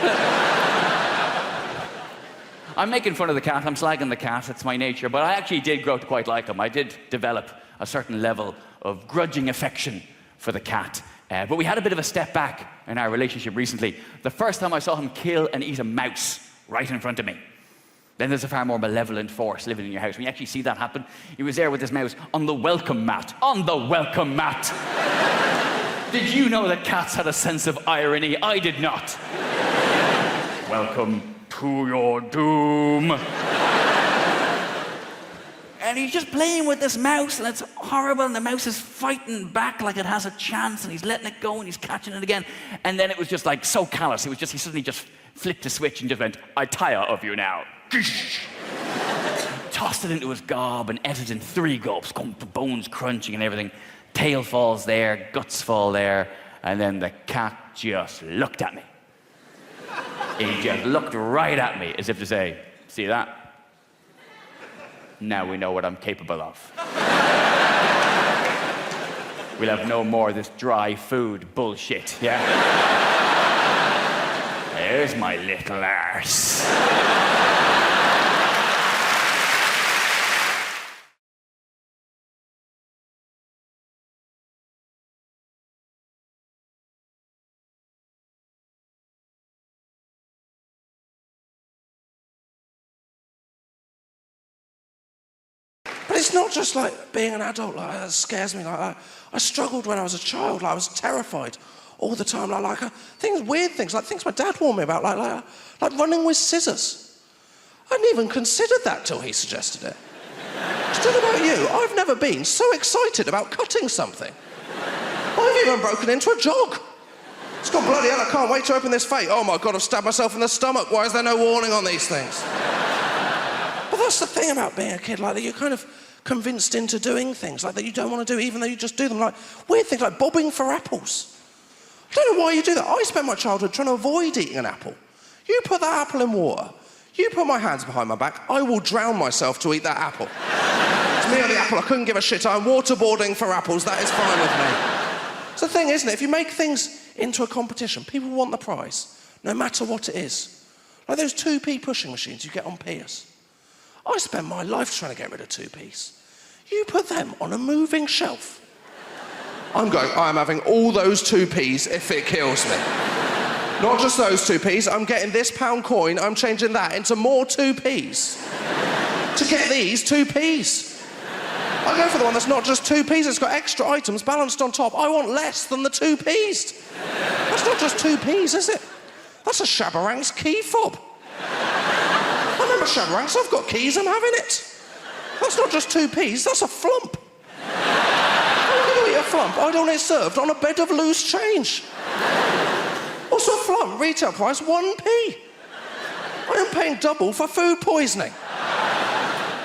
I'm making fun of the cat, I'm slagging the cat, it's my nature, but I actually did grow to quite like him. I did develop a certain level of grudging affection for the cat. But we had a bit of a step back in our relationship recently. The first time I saw him kill and eat a mouse right in front of me. Then there's a far more malevolent force living in your house. When you actually see that happen, he was there with his mouse on the welcome mat. On the welcome mat! Did you know that cats had a sense of irony? I did not. Welcome to your doom. And he's just playing with this mouse, and it's horrible, and the mouse is fighting back like it has a chance, and he's letting it go, and he's catching it again. And then it was just like so callous. He suddenly just flipped a switch and just went, I tire of you now. Tossed it into his gob and ate it in 3 gulps, bones crunching and everything. Tail falls there, guts fall there, and then the cat just looked at me. He just looked right at me as if to say, see that? Now we know what I'm capable of. We'll have no more of this dry food bullshit, yeah? There's my little arse. But it's not just like being an adult, like that scares me. Like I struggled when I was a child. Like, I was terrified all the time. Weird things, like things my dad warned me about, like running with scissors. I hadn't even considered that till he suggested it. Still about you, I've never been so excited about cutting something. I've even broken into a jog. It's gone, bloody hell, I can't wait to open this fate. Oh my God, I've stabbed myself in the stomach. Why is there no warning on these things? But that's the thing about being a kid, like that you're kind of convinced into doing things like that you don't want to do, even though you just do them, like weird things like bobbing for apples. I don't know why you do that. I spent my childhood trying to avoid eating an apple. You put that apple in water, you put my hands behind my back, I will drown myself to eat that apple. It's me or the apple, I couldn't give a shit. I'm waterboarding for apples, that is fine with me. It's the thing, isn't it? If you make things into a competition, people want the prize, no matter what it is. Like those 2p pushing machines you get on Piers. I spent my life trying to get rid of 2p's. You put them on a moving shelf. I'm going, I am having all those 2p's if it kills me. Not just those 2p's, I'm getting this pound coin, I'm changing that into more 2p's. To get these 2p's. I go for the one that's not just 2p's, it's got extra items balanced on top. I want less than the 2p's. That's not just 2p's, is it? That's a Shabarang's key fob. I remember Shabarang's, I've got keys, I'm having it. That's not just 2p's, that's a flump. How can you eat a flump? I want it served on a bed of loose change. Also a flump, retail price 1p. I am paying double for food poisoning.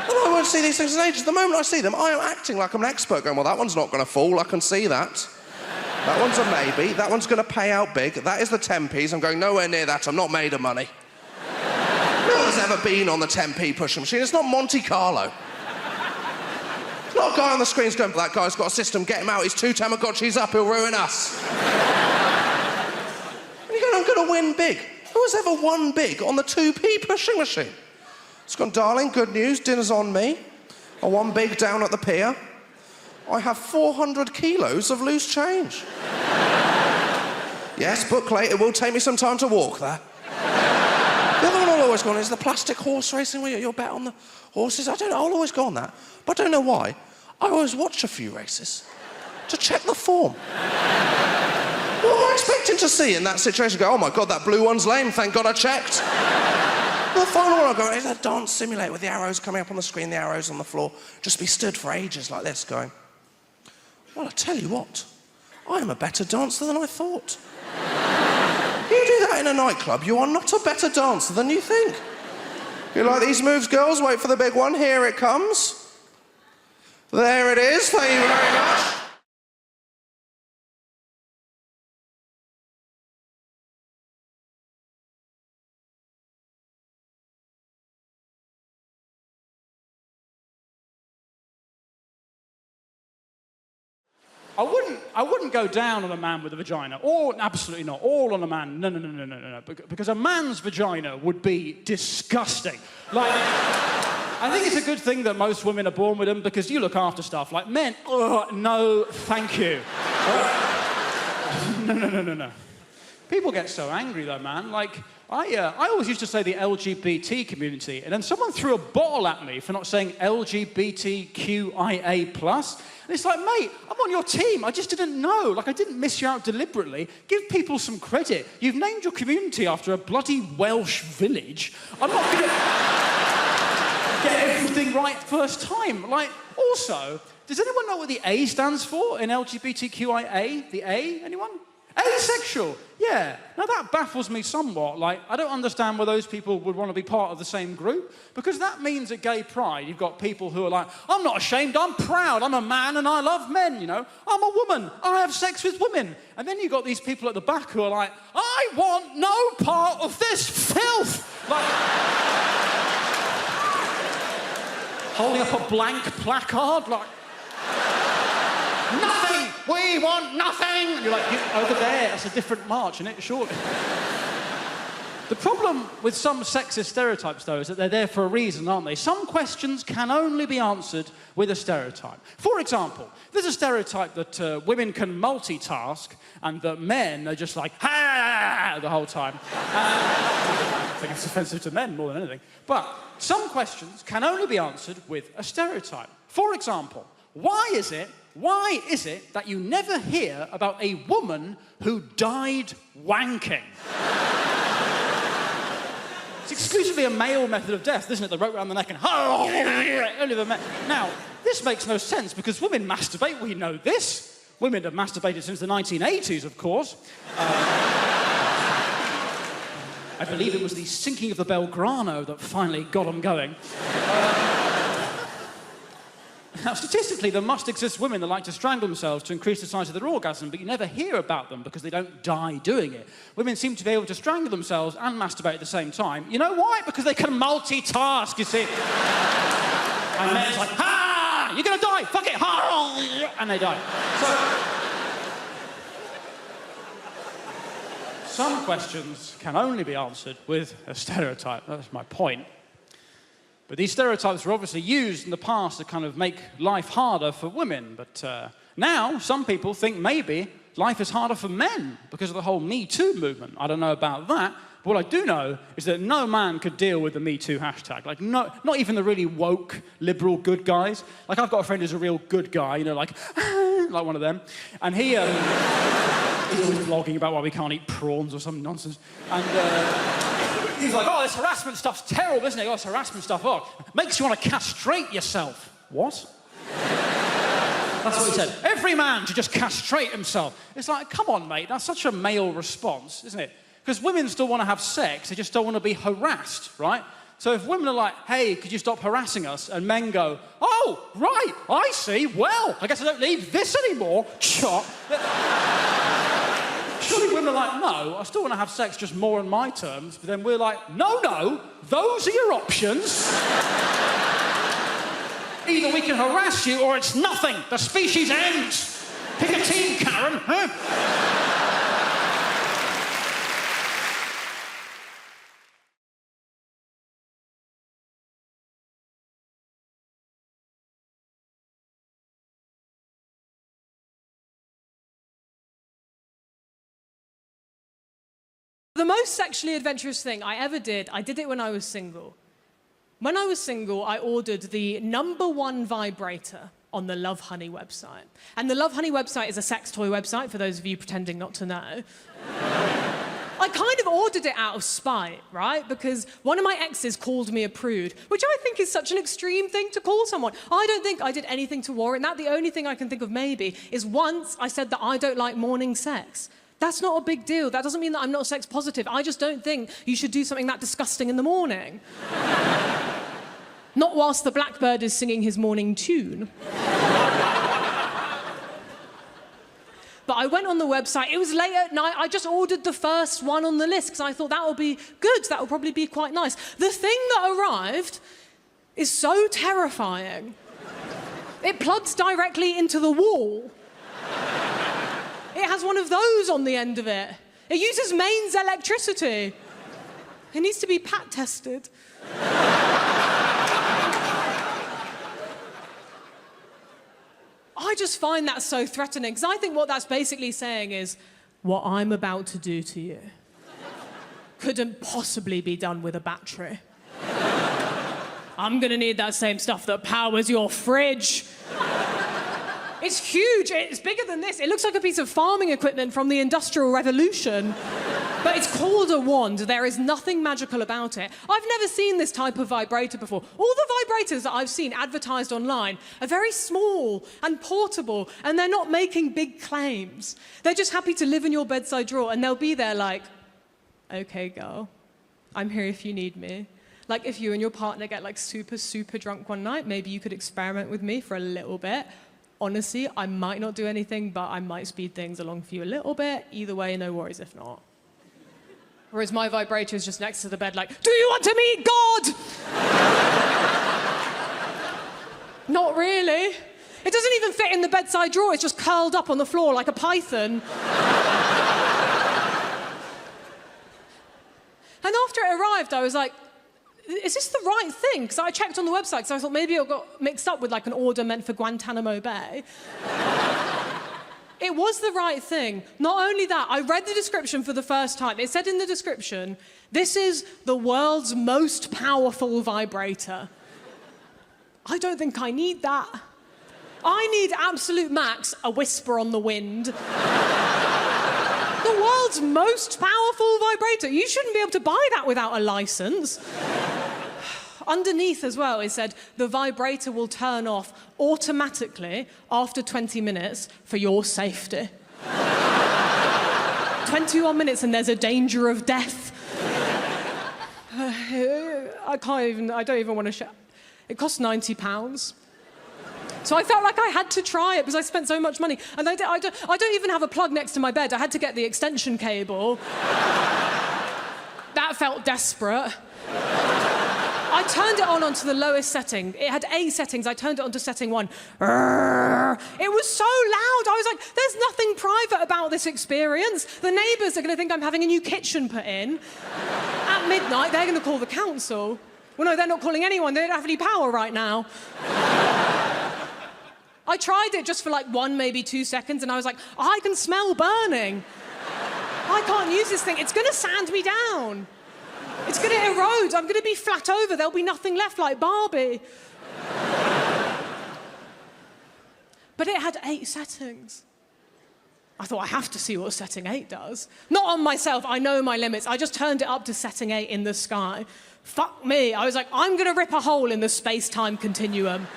And I won't see these things in ages. The moment I see them, I am acting like I'm an expert, going, well, that one's not going to fall, I can see that. That one's a maybe, that one's going to pay out big, that is the 10p's, I'm going nowhere near that, I'm not made of money. No one's ever been on the 10p pushing machine, it's not Monte Carlo. It's not a guy on the screen's going, that guy's got a system, get him out, he's 2 Tamagotchis up, he'll ruin us. And you're going, I'm going to win big. Who has ever won big on the 2p pushing machine? It's gone, darling, good news, dinner's on me. I won big down at the pier. I have 400 kilos of loose change. Yes, book late, it will take me some time to walk there. The other one I'll always go on is the plastic horse racing where you'll bet on the horses. I'll always go on that. But I don't know why. I always watch a few races to check the form. What am I expecting to see in that situation? Go, oh my God, that blue one's lame, thank God I checked. The final one I'll go, is a dance simulator with the arrows coming up on the screen, the arrows on the floor. Just be stood for ages like this going, well, I tell you what, I am a better dancer than I thought. You do that in a nightclub, you are not a better dancer than you think. You like these moves, girls? Wait for the big one. Here it comes. There it is. Thank you very much. I wouldn't go down on a man with a vagina. Or, absolutely not. All on a man. No. Because a man's vagina would be disgusting. Like, I think it's a good thing that most women are born with them because you look after stuff. Like men, no, thank you. No. People get so angry though, man. Like, I always used to say the LGBT community, and then someone threw a bottle at me for not saying LGBTQIA+. And it's like, mate, I'm on your team. I just didn't know. Like, I didn't miss you out deliberately. Give people some credit. You've named your community after a bloody Welsh village. I'm not going to get everything right first time. Like, also, does anyone know what the A stands for in LGBTQIA? The A? Anyone? Asexual, yeah. Now that baffles me somewhat. Like, I don't understand why those people would want to be part of the same group, because that means at gay pride you've got people who are like, I'm not ashamed, I'm proud, I'm a man and I love men, you know. I'm a woman, I have sex with women. And then you've got these people at the back who are like, I want no part of this filth. Like, holding up a blank placard, like, nothing! We want nothing! And you're like, over there, that's a different march, isn't it? Surely. The problem with some sexist stereotypes, though, is that they're there for a reason, aren't they? Some questions can only be answered with a stereotype. For example, there's a stereotype that women can multitask and that men are just like, ha, the whole time. I think it's offensive to men more than anything. But some questions can only be answered with a stereotype. For example, why is it that you never hear about a woman who died wanking? It's exclusively a male method of death, isn't it? The rope around the neck and only the men. Now, this makes no sense because women masturbate, we know this. Women have masturbated since the 1980s, of course. I believe it was the sinking of the Belgrano that finally got them going. Now, statistically, there must exist women that like to strangle themselves to increase the size of their orgasm, but you never hear about them because they don't die doing it. Women seem to be able to strangle themselves and masturbate at the same time. You know why? Because they can multitask, you see. And men's like, ha! You're gonna die! Fuck it! Ha! And they die. So, some questions can only be answered with a stereotype. That's my point. But these stereotypes were obviously used in the past to kind of make life harder for women. But now, some people think maybe life is harder for men because of the whole Me Too movement. I don't know about that. But what I do know is that no man could deal with the Me Too hashtag. Like, no, not even the really woke, liberal good guys. Like, I've got a friend who's a real good guy, you know, like one of them. And he... he's always blogging about why we can't eat prawns or some nonsense. And... he's like, oh, this harassment stuff's terrible, isn't it? Oh, this harassment stuff, oh, makes you want to castrate yourself. What? That's what he said. Every man should just castrate himself. It's like, come on, mate, that's such a male response, isn't it? Because women still want to have sex, they just don't want to be harassed, right? So if women are like, hey, could you stop harassing us? And men go, oh, right, I see, well, I guess I don't need this anymore. Chop. Surely women are like, no, I still want to have sex, just more on my terms. But then we're like, no, those are your options. Either we can harass you or it's nothing. The species ends. Pick a team, Karen. Huh? The most sexually adventurous thing I ever did, I did it when I was single. When I was single, I ordered the #1 vibrator on the Love Honey website. And the Love Honey website is a sex toy website, for those of you pretending not to know. I kind of ordered it out of spite, right? Because one of my exes called me a prude, which I think is such an extreme thing to call someone. I don't think I did anything to warrant that. The only thing I can think of maybe is once I said that I don't like morning sex. That's not a big deal. That doesn't mean that I'm not sex positive. I just don't think you should do something that disgusting in the morning. Not whilst the blackbird is singing his morning tune. But I went on the website. It was late at night. I just ordered the first one on the list because I thought that will be good. That will probably be quite nice. The thing that arrived is so terrifying. It plugs directly into the wall. It has one of those on the end of it. It uses mains electricity. It needs to be pat tested. I just find that so threatening, because I think what that's basically saying is, what I'm about to do to you couldn't possibly be done with a battery. I'm gonna need that same stuff that powers your fridge. It's huge, it's bigger than this. It looks like a piece of farming equipment from the Industrial Revolution. But it's called a wand. There is nothing magical about it. I've never seen this type of vibrator before. All the vibrators that I've seen advertised online are very small and portable, and they're not making big claims. They're just happy to live in your bedside drawer, and they'll be there like, okay, girl, I'm here if you need me. Like, if you and your partner get like super, super drunk one night, maybe you could experiment with me for a little bit. Honestly, I might not do anything, but I might speed things along for you a little bit. Either way, no worries if not. Whereas my vibrator is just next to the bed like, do you want to meet God? Not really. It doesn't even fit in the bedside drawer. It's just curled up on the floor like a python. And after it arrived, I was like, is this the right thing? Because I checked on the website, because I thought maybe it got mixed up with like an order meant for Guantanamo Bay. It was the right thing. Not only that, I read the description for the first time. It said in the description, this is the world's most powerful vibrator. I don't think I need that. I need absolute max, a whisper on the wind. The world's most powerful vibrator. You shouldn't be able to buy that without a license. Underneath as well, it said, the vibrator will turn off automatically after 20 minutes for your safety. 21 minutes and there's a danger of death. I don't even want to share. It cost £90. So I felt like I had to try it because I spent so much money. And I don't even have a plug next to my bed. I had to get the extension cable. That felt desperate. I turned it onto the lowest setting. It had 8 settings. I turned it onto setting 1. It was so loud. I was like, there's nothing private about this experience. The neighbours are going to think I'm having a new kitchen put in. At midnight, they're going to call the council. Well, no, they're not calling anyone. They don't have any power right now. I tried it just for like 1, maybe 2 seconds, and I was like, I can smell burning. I can't use this thing. It's going to sand me down. It's going to erode. I'm going to be flat over. There'll be nothing left like Barbie. But it had 8 settings. I thought, I have to see what setting 8 does. Not on myself. I know my limits. I just turned it up to setting 8 in the sky. Fuck me. I was like, I'm going to rip a hole in the space-time continuum.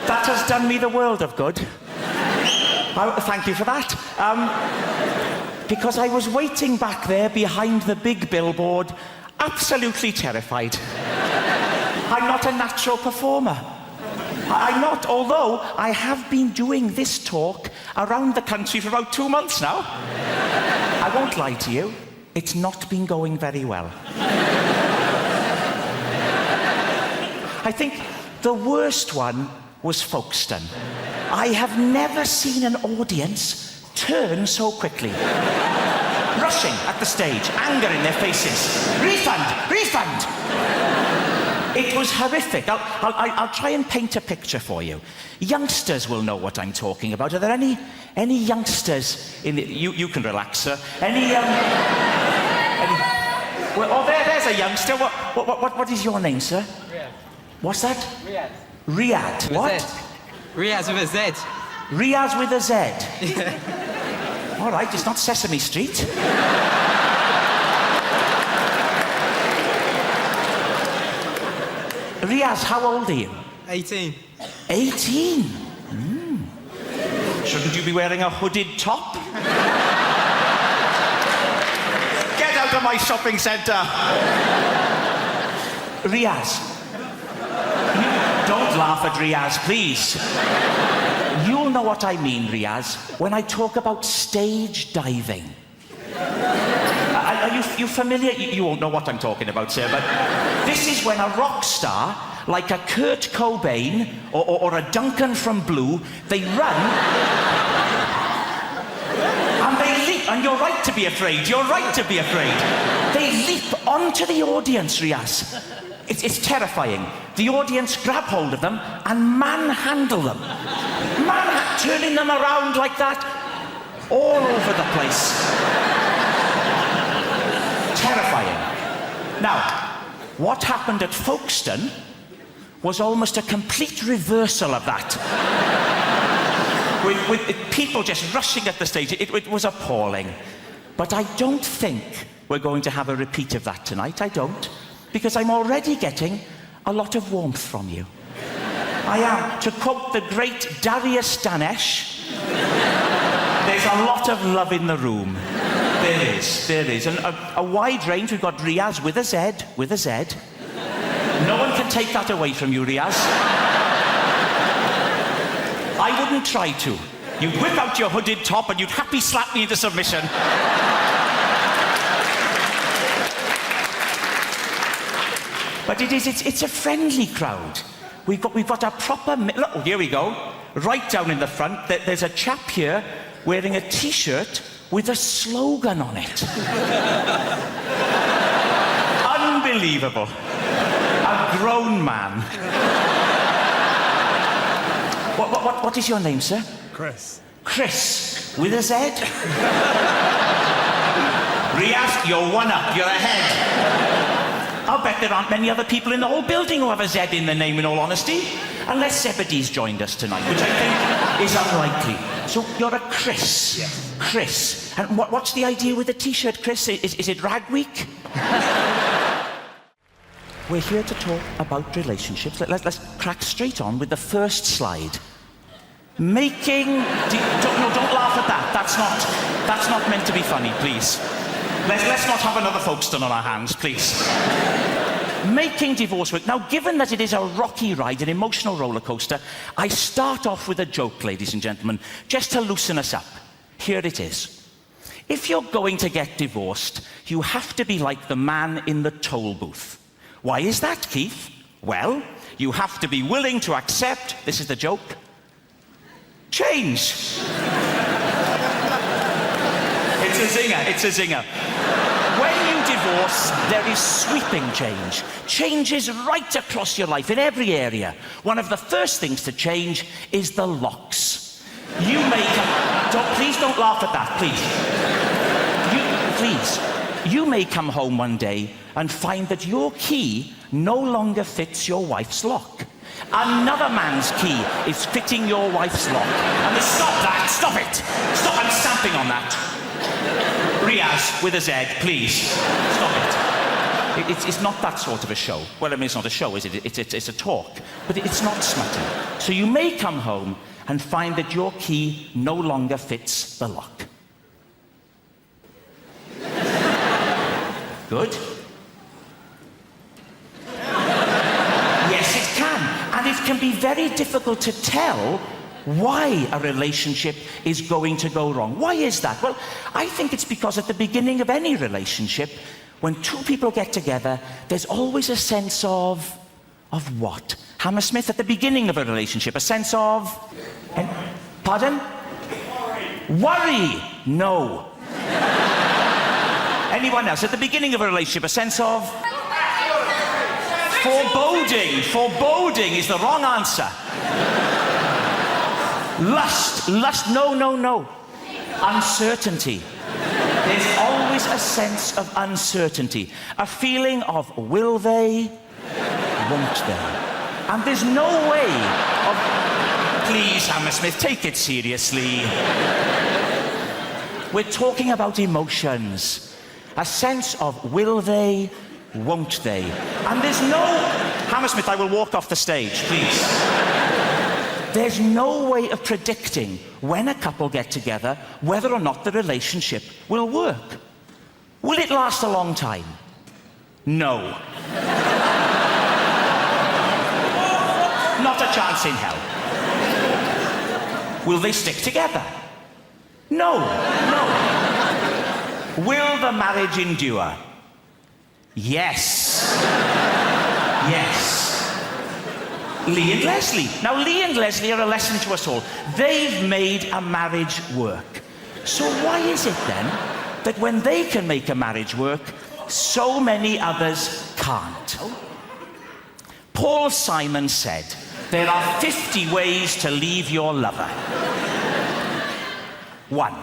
That has done me the world of good. Thank you for that. Because I was waiting back there behind the big billboard, absolutely terrified. I'm not a natural performer. I'm not, although I have been doing this talk around the country for about 2 months now. I won't lie to you, it's not been going very well. I think the worst one was Folkestone. I have never seen an audience turn so quickly. Rushing at the stage, anger in their faces. Refund! Refund! It was horrific. I'll try and paint a picture for you. Youngsters will know what I'm talking about. Are there any youngsters in the... You can relax, sir. Well, oh, there's a youngster. What is your name, sir? Riyadh. What's that? Riyadh. Riyadh. What? Riyadh with a Z. Riyadh with a Z. Yeah. All right, it's not Sesame Street. Riyadh, how old are you? 18. 18? Shouldn't you be wearing a hooded top? Get out of my shopping centre! Riyadh. Don't laugh at Riyadh, please. You'll know what I mean, Riyadh, when I talk about stage diving. Are you familiar? You won't know what I'm talking about, sir, but this is when a rock star, like a Kurt Cobain or a Duncan from Blue, they run and they leap, and you're right to be afraid, you're right to be afraid. They leap onto the audience, Riyadh. It's terrifying. The audience grab hold of them and manhandle them. Turning them around like that, all over the place. Terrifying. Now, what happened at Folkestone was almost a complete reversal of that. with people just rushing at the stage. It was appalling. But I don't think we're going to have a repeat of that tonight. I don't. Because I'm already getting a lot of warmth from you. I am. To quote the great Darius Danesh, there's a lot of love in the room. There is. And a wide range. We've got Riyadh with a Z. No one can take that away from you, Riyadh. I wouldn't try to. You'd whip out your hooded top and you'd happy slap me into submission. But it's a friendly crowd. We've got a proper... Look, here we go. Right down in the front, there's a chap here wearing a T-shirt with a slogan on it. Unbelievable. A grown man. What is your name, sir? Chris. Chris, with a Z? Riyadh, you're one up, you're ahead. I'll bet there aren't many other people in the whole building who have a Z in their name, in all honesty. Unless Zebedee's joined us tonight, which I think is unlikely. So you're a Chris. Yes. Chris. And what's the idea with the T-shirt, Chris? Is it Rag Week? We're here to talk about relationships. Let's crack straight on with the first slide. Making... Don't laugh at that. That's not meant to be funny, please. Let's not have another Folkestone on our hands, please. Making divorce work. Now, given that it is a rocky ride, an emotional roller coaster, I start off with a joke, ladies and gentlemen, just to loosen us up. Here it is. If you're going to get divorced, you have to be like the man in the toll booth. Why is that, Keith? Well, you have to be willing to accept, this is the joke, change. It's a zinger, it's a zinger. When you divorce, there is sweeping change. Changes right across your life, in every area. One of the first things to change is the locks. You may come... Please don't laugh at that, please. You may come home one day and find that your key no longer fits your wife's lock. Another man's key is fitting your wife's lock. And stop that, stop it. Stop, I'm stamping on that. Riaz, with a Z, please. Stop it. It's not that sort of a show. Well, I mean, it's not a show, is it? It's a talk. But it's not smutty. So you may come home and find that your key no longer fits the lock. Good. Yes, it can. And it can be very difficult to tell why a relationship is going to go wrong. Why is that? Well, I think it's because at the beginning of any relationship, when two people get together, there's always a sense of what? Hammersmith, at the beginning of a relationship, a sense of... Pardon? Worry. No. Anyone else? At the beginning of a relationship, a sense of... Foreboding. Foreboding is the wrong answer. Lust, no. Uncertainty. There's always a sense of uncertainty. A feeling of will they, won't they? And there's no way of... Please, Hammersmith, take it seriously. We're talking about emotions. A sense of will they, won't they? And there's no... Hammersmith, I will walk off the stage, please. There's no way of predicting when a couple get together whether or not the relationship will work. Will it last a long time? No. Not a chance in hell. Will they stick together? No. Will the marriage endure? Yes. Lee and Leslie. Now, Lee and Leslie are a lesson to us all. They've made a marriage work. So why is it then that when they can make a marriage work, so many others can't? Paul Simon said, there are 50 ways to leave your lover. 1.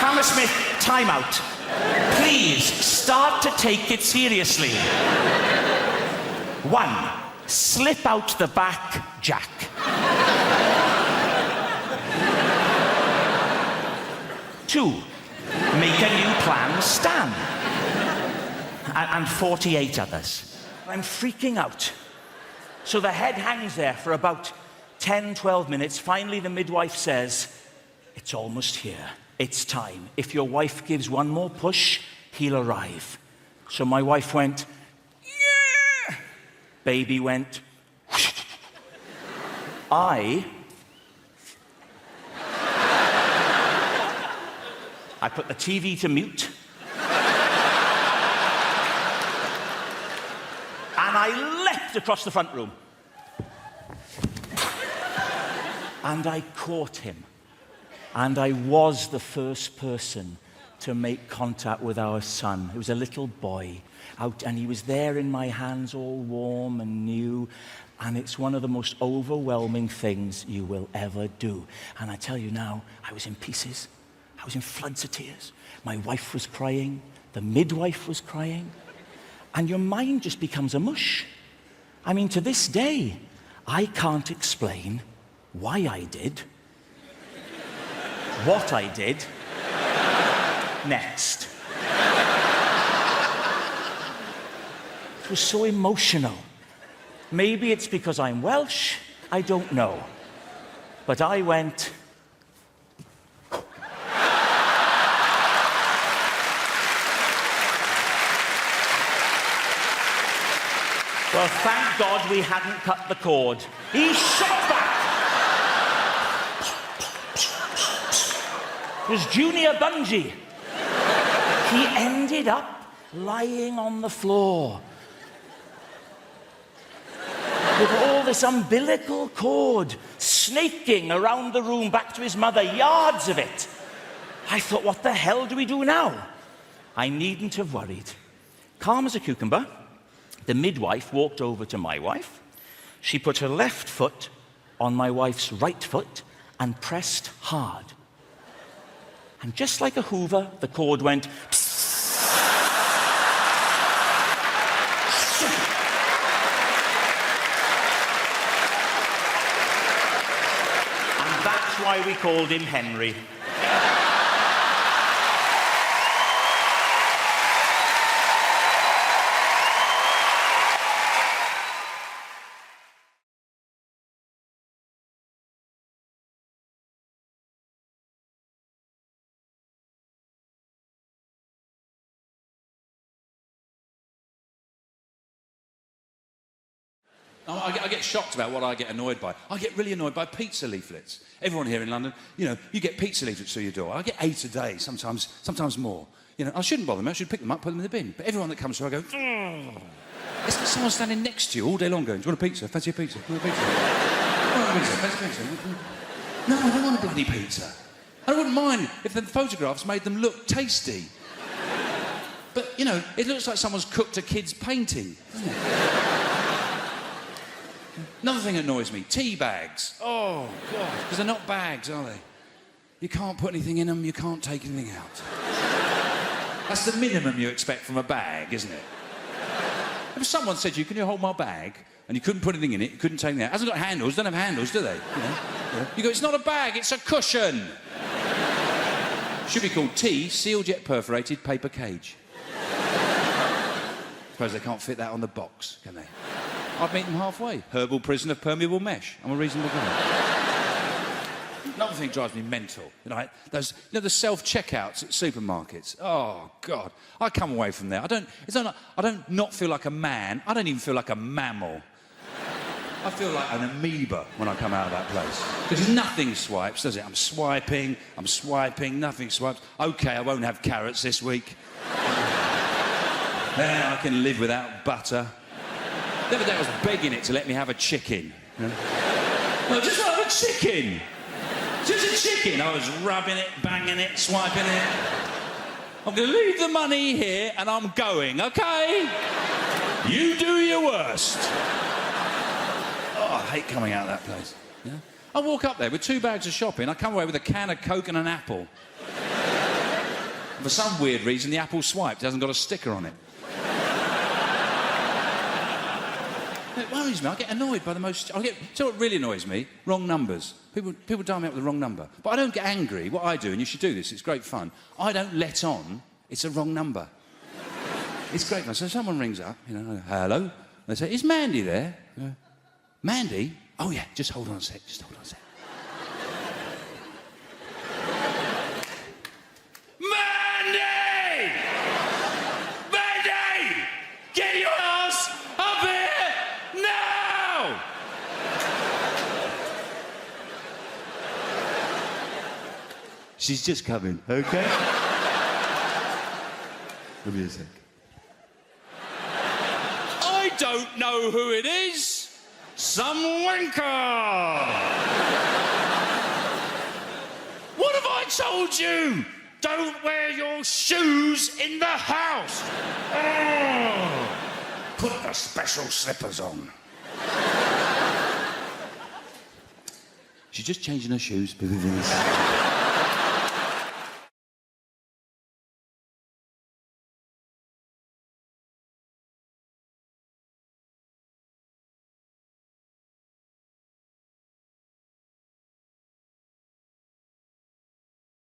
Hammersmith, time out. Please, start to take it seriously. 1. Slip out the back, Jack. 2. Make a new plan, Stan. And 48 others. I'm freaking out. So the head hangs there for about 10, 12 minutes. Finally, the midwife says, it's almost here. It's time. If your wife gives one more push, he'll arrive. So my wife went, yeah. Baby went, I put the TV to mute. And I leapt across the front room. And I caught him. And I was the first person to make contact with our son. He was a little boy out, and he was there in my hands, all warm and new. And it's one of the most overwhelming things you will ever do. And I tell you now, I was in pieces. I was in floods of tears. My wife was crying. The midwife was crying. And your mind just becomes a mush. I mean, to this day, I can't explain why I did what I did, next. It was so emotional. Maybe it's because I'm Welsh, I don't know. But I went... Well, thank God we hadn't cut the cord. He shot back. It was Junior Bungee. He ended up lying on the floor with all this umbilical cord snaking around the room back to his mother, yards of it. I thought, what the hell do we do now? I needn't have worried. Calm as a cucumber, the midwife walked over to my wife. She put her left foot on my wife's right foot and pressed hard. And just like a Hoover, the cord went... And that's why we called him Henry. I get shocked about what I get annoyed by. I get really annoyed by pizza leaflets. Everyone here in London, you know, you get pizza leaflets through your door. I get 8 a day, sometimes more. You know, I shouldn't bother them. I should pick them up, put them in the bin. But everyone that comes through, I go, "Ugh." It's like someone standing next to you all day long going, do you want a pizza? Fancy a pizza? Do you want a pizza? Fancy a pizza? No, I don't want a bloody pizza. I wouldn't mind if the photographs made them look tasty. But, you know, it looks like someone's cooked a kid's painting, doesn't it? Another thing that annoys me, tea bags. Oh, God, because they're not bags, are they? You can't put anything in them, you can't take anything out. That's the minimum you expect from a bag, isn't it? If someone said to you, can you hold my bag? And you couldn't put anything in it, you couldn't take anything out. It hasn't got handles, don't have handles, do they? You know? You go, it's not a bag, it's a cushion. Should be called tea, sealed yet perforated paper cage. Suppose they can't fit that on the box, can they? I'd meet them halfway. Herbal prison of permeable mesh. I'm a reasonable guy. Another thing drives me mental. You know, the self-checkouts at supermarkets. Oh, God. I come away from there. I don't not feel like a man. I don't even feel like a mammal. I feel like an amoeba when I come out of that place. Because nothing swipes, does it? I'm swiping, nothing swipes. OK, I won't have carrots this week. I can live without butter. The other day I was begging it to let me have a chicken. You know? No, just have a chicken. Just a chicken. I was rubbing it, banging it, swiping it. I'm going to leave the money here and I'm going, OK? You do your worst. Oh, I hate coming out of that place. Yeah? I walk up there with 2 bags of shopping. I come away with a can of Coke and an apple. For some weird reason, the apple swiped. It hasn't got a sticker on it. It worries me. I get annoyed by the most... So what really annoys me? Wrong numbers. People dial me up with the wrong number. But I don't get angry. What I do, and you should do this, it's great fun, I don't let on it's a wrong number. It's great fun. So someone rings up, you know, hello. They say, is Mandy there? Mandy? Oh, yeah, just hold on a sec, Mandy! Mandy! Get your ass up here now! She's just coming, OK? Give me a sec. I don't know who it is. Some wanker! What have I told you? Don't wear your shoes in the house. Oh, put the special slippers on. She's just changing her shoes.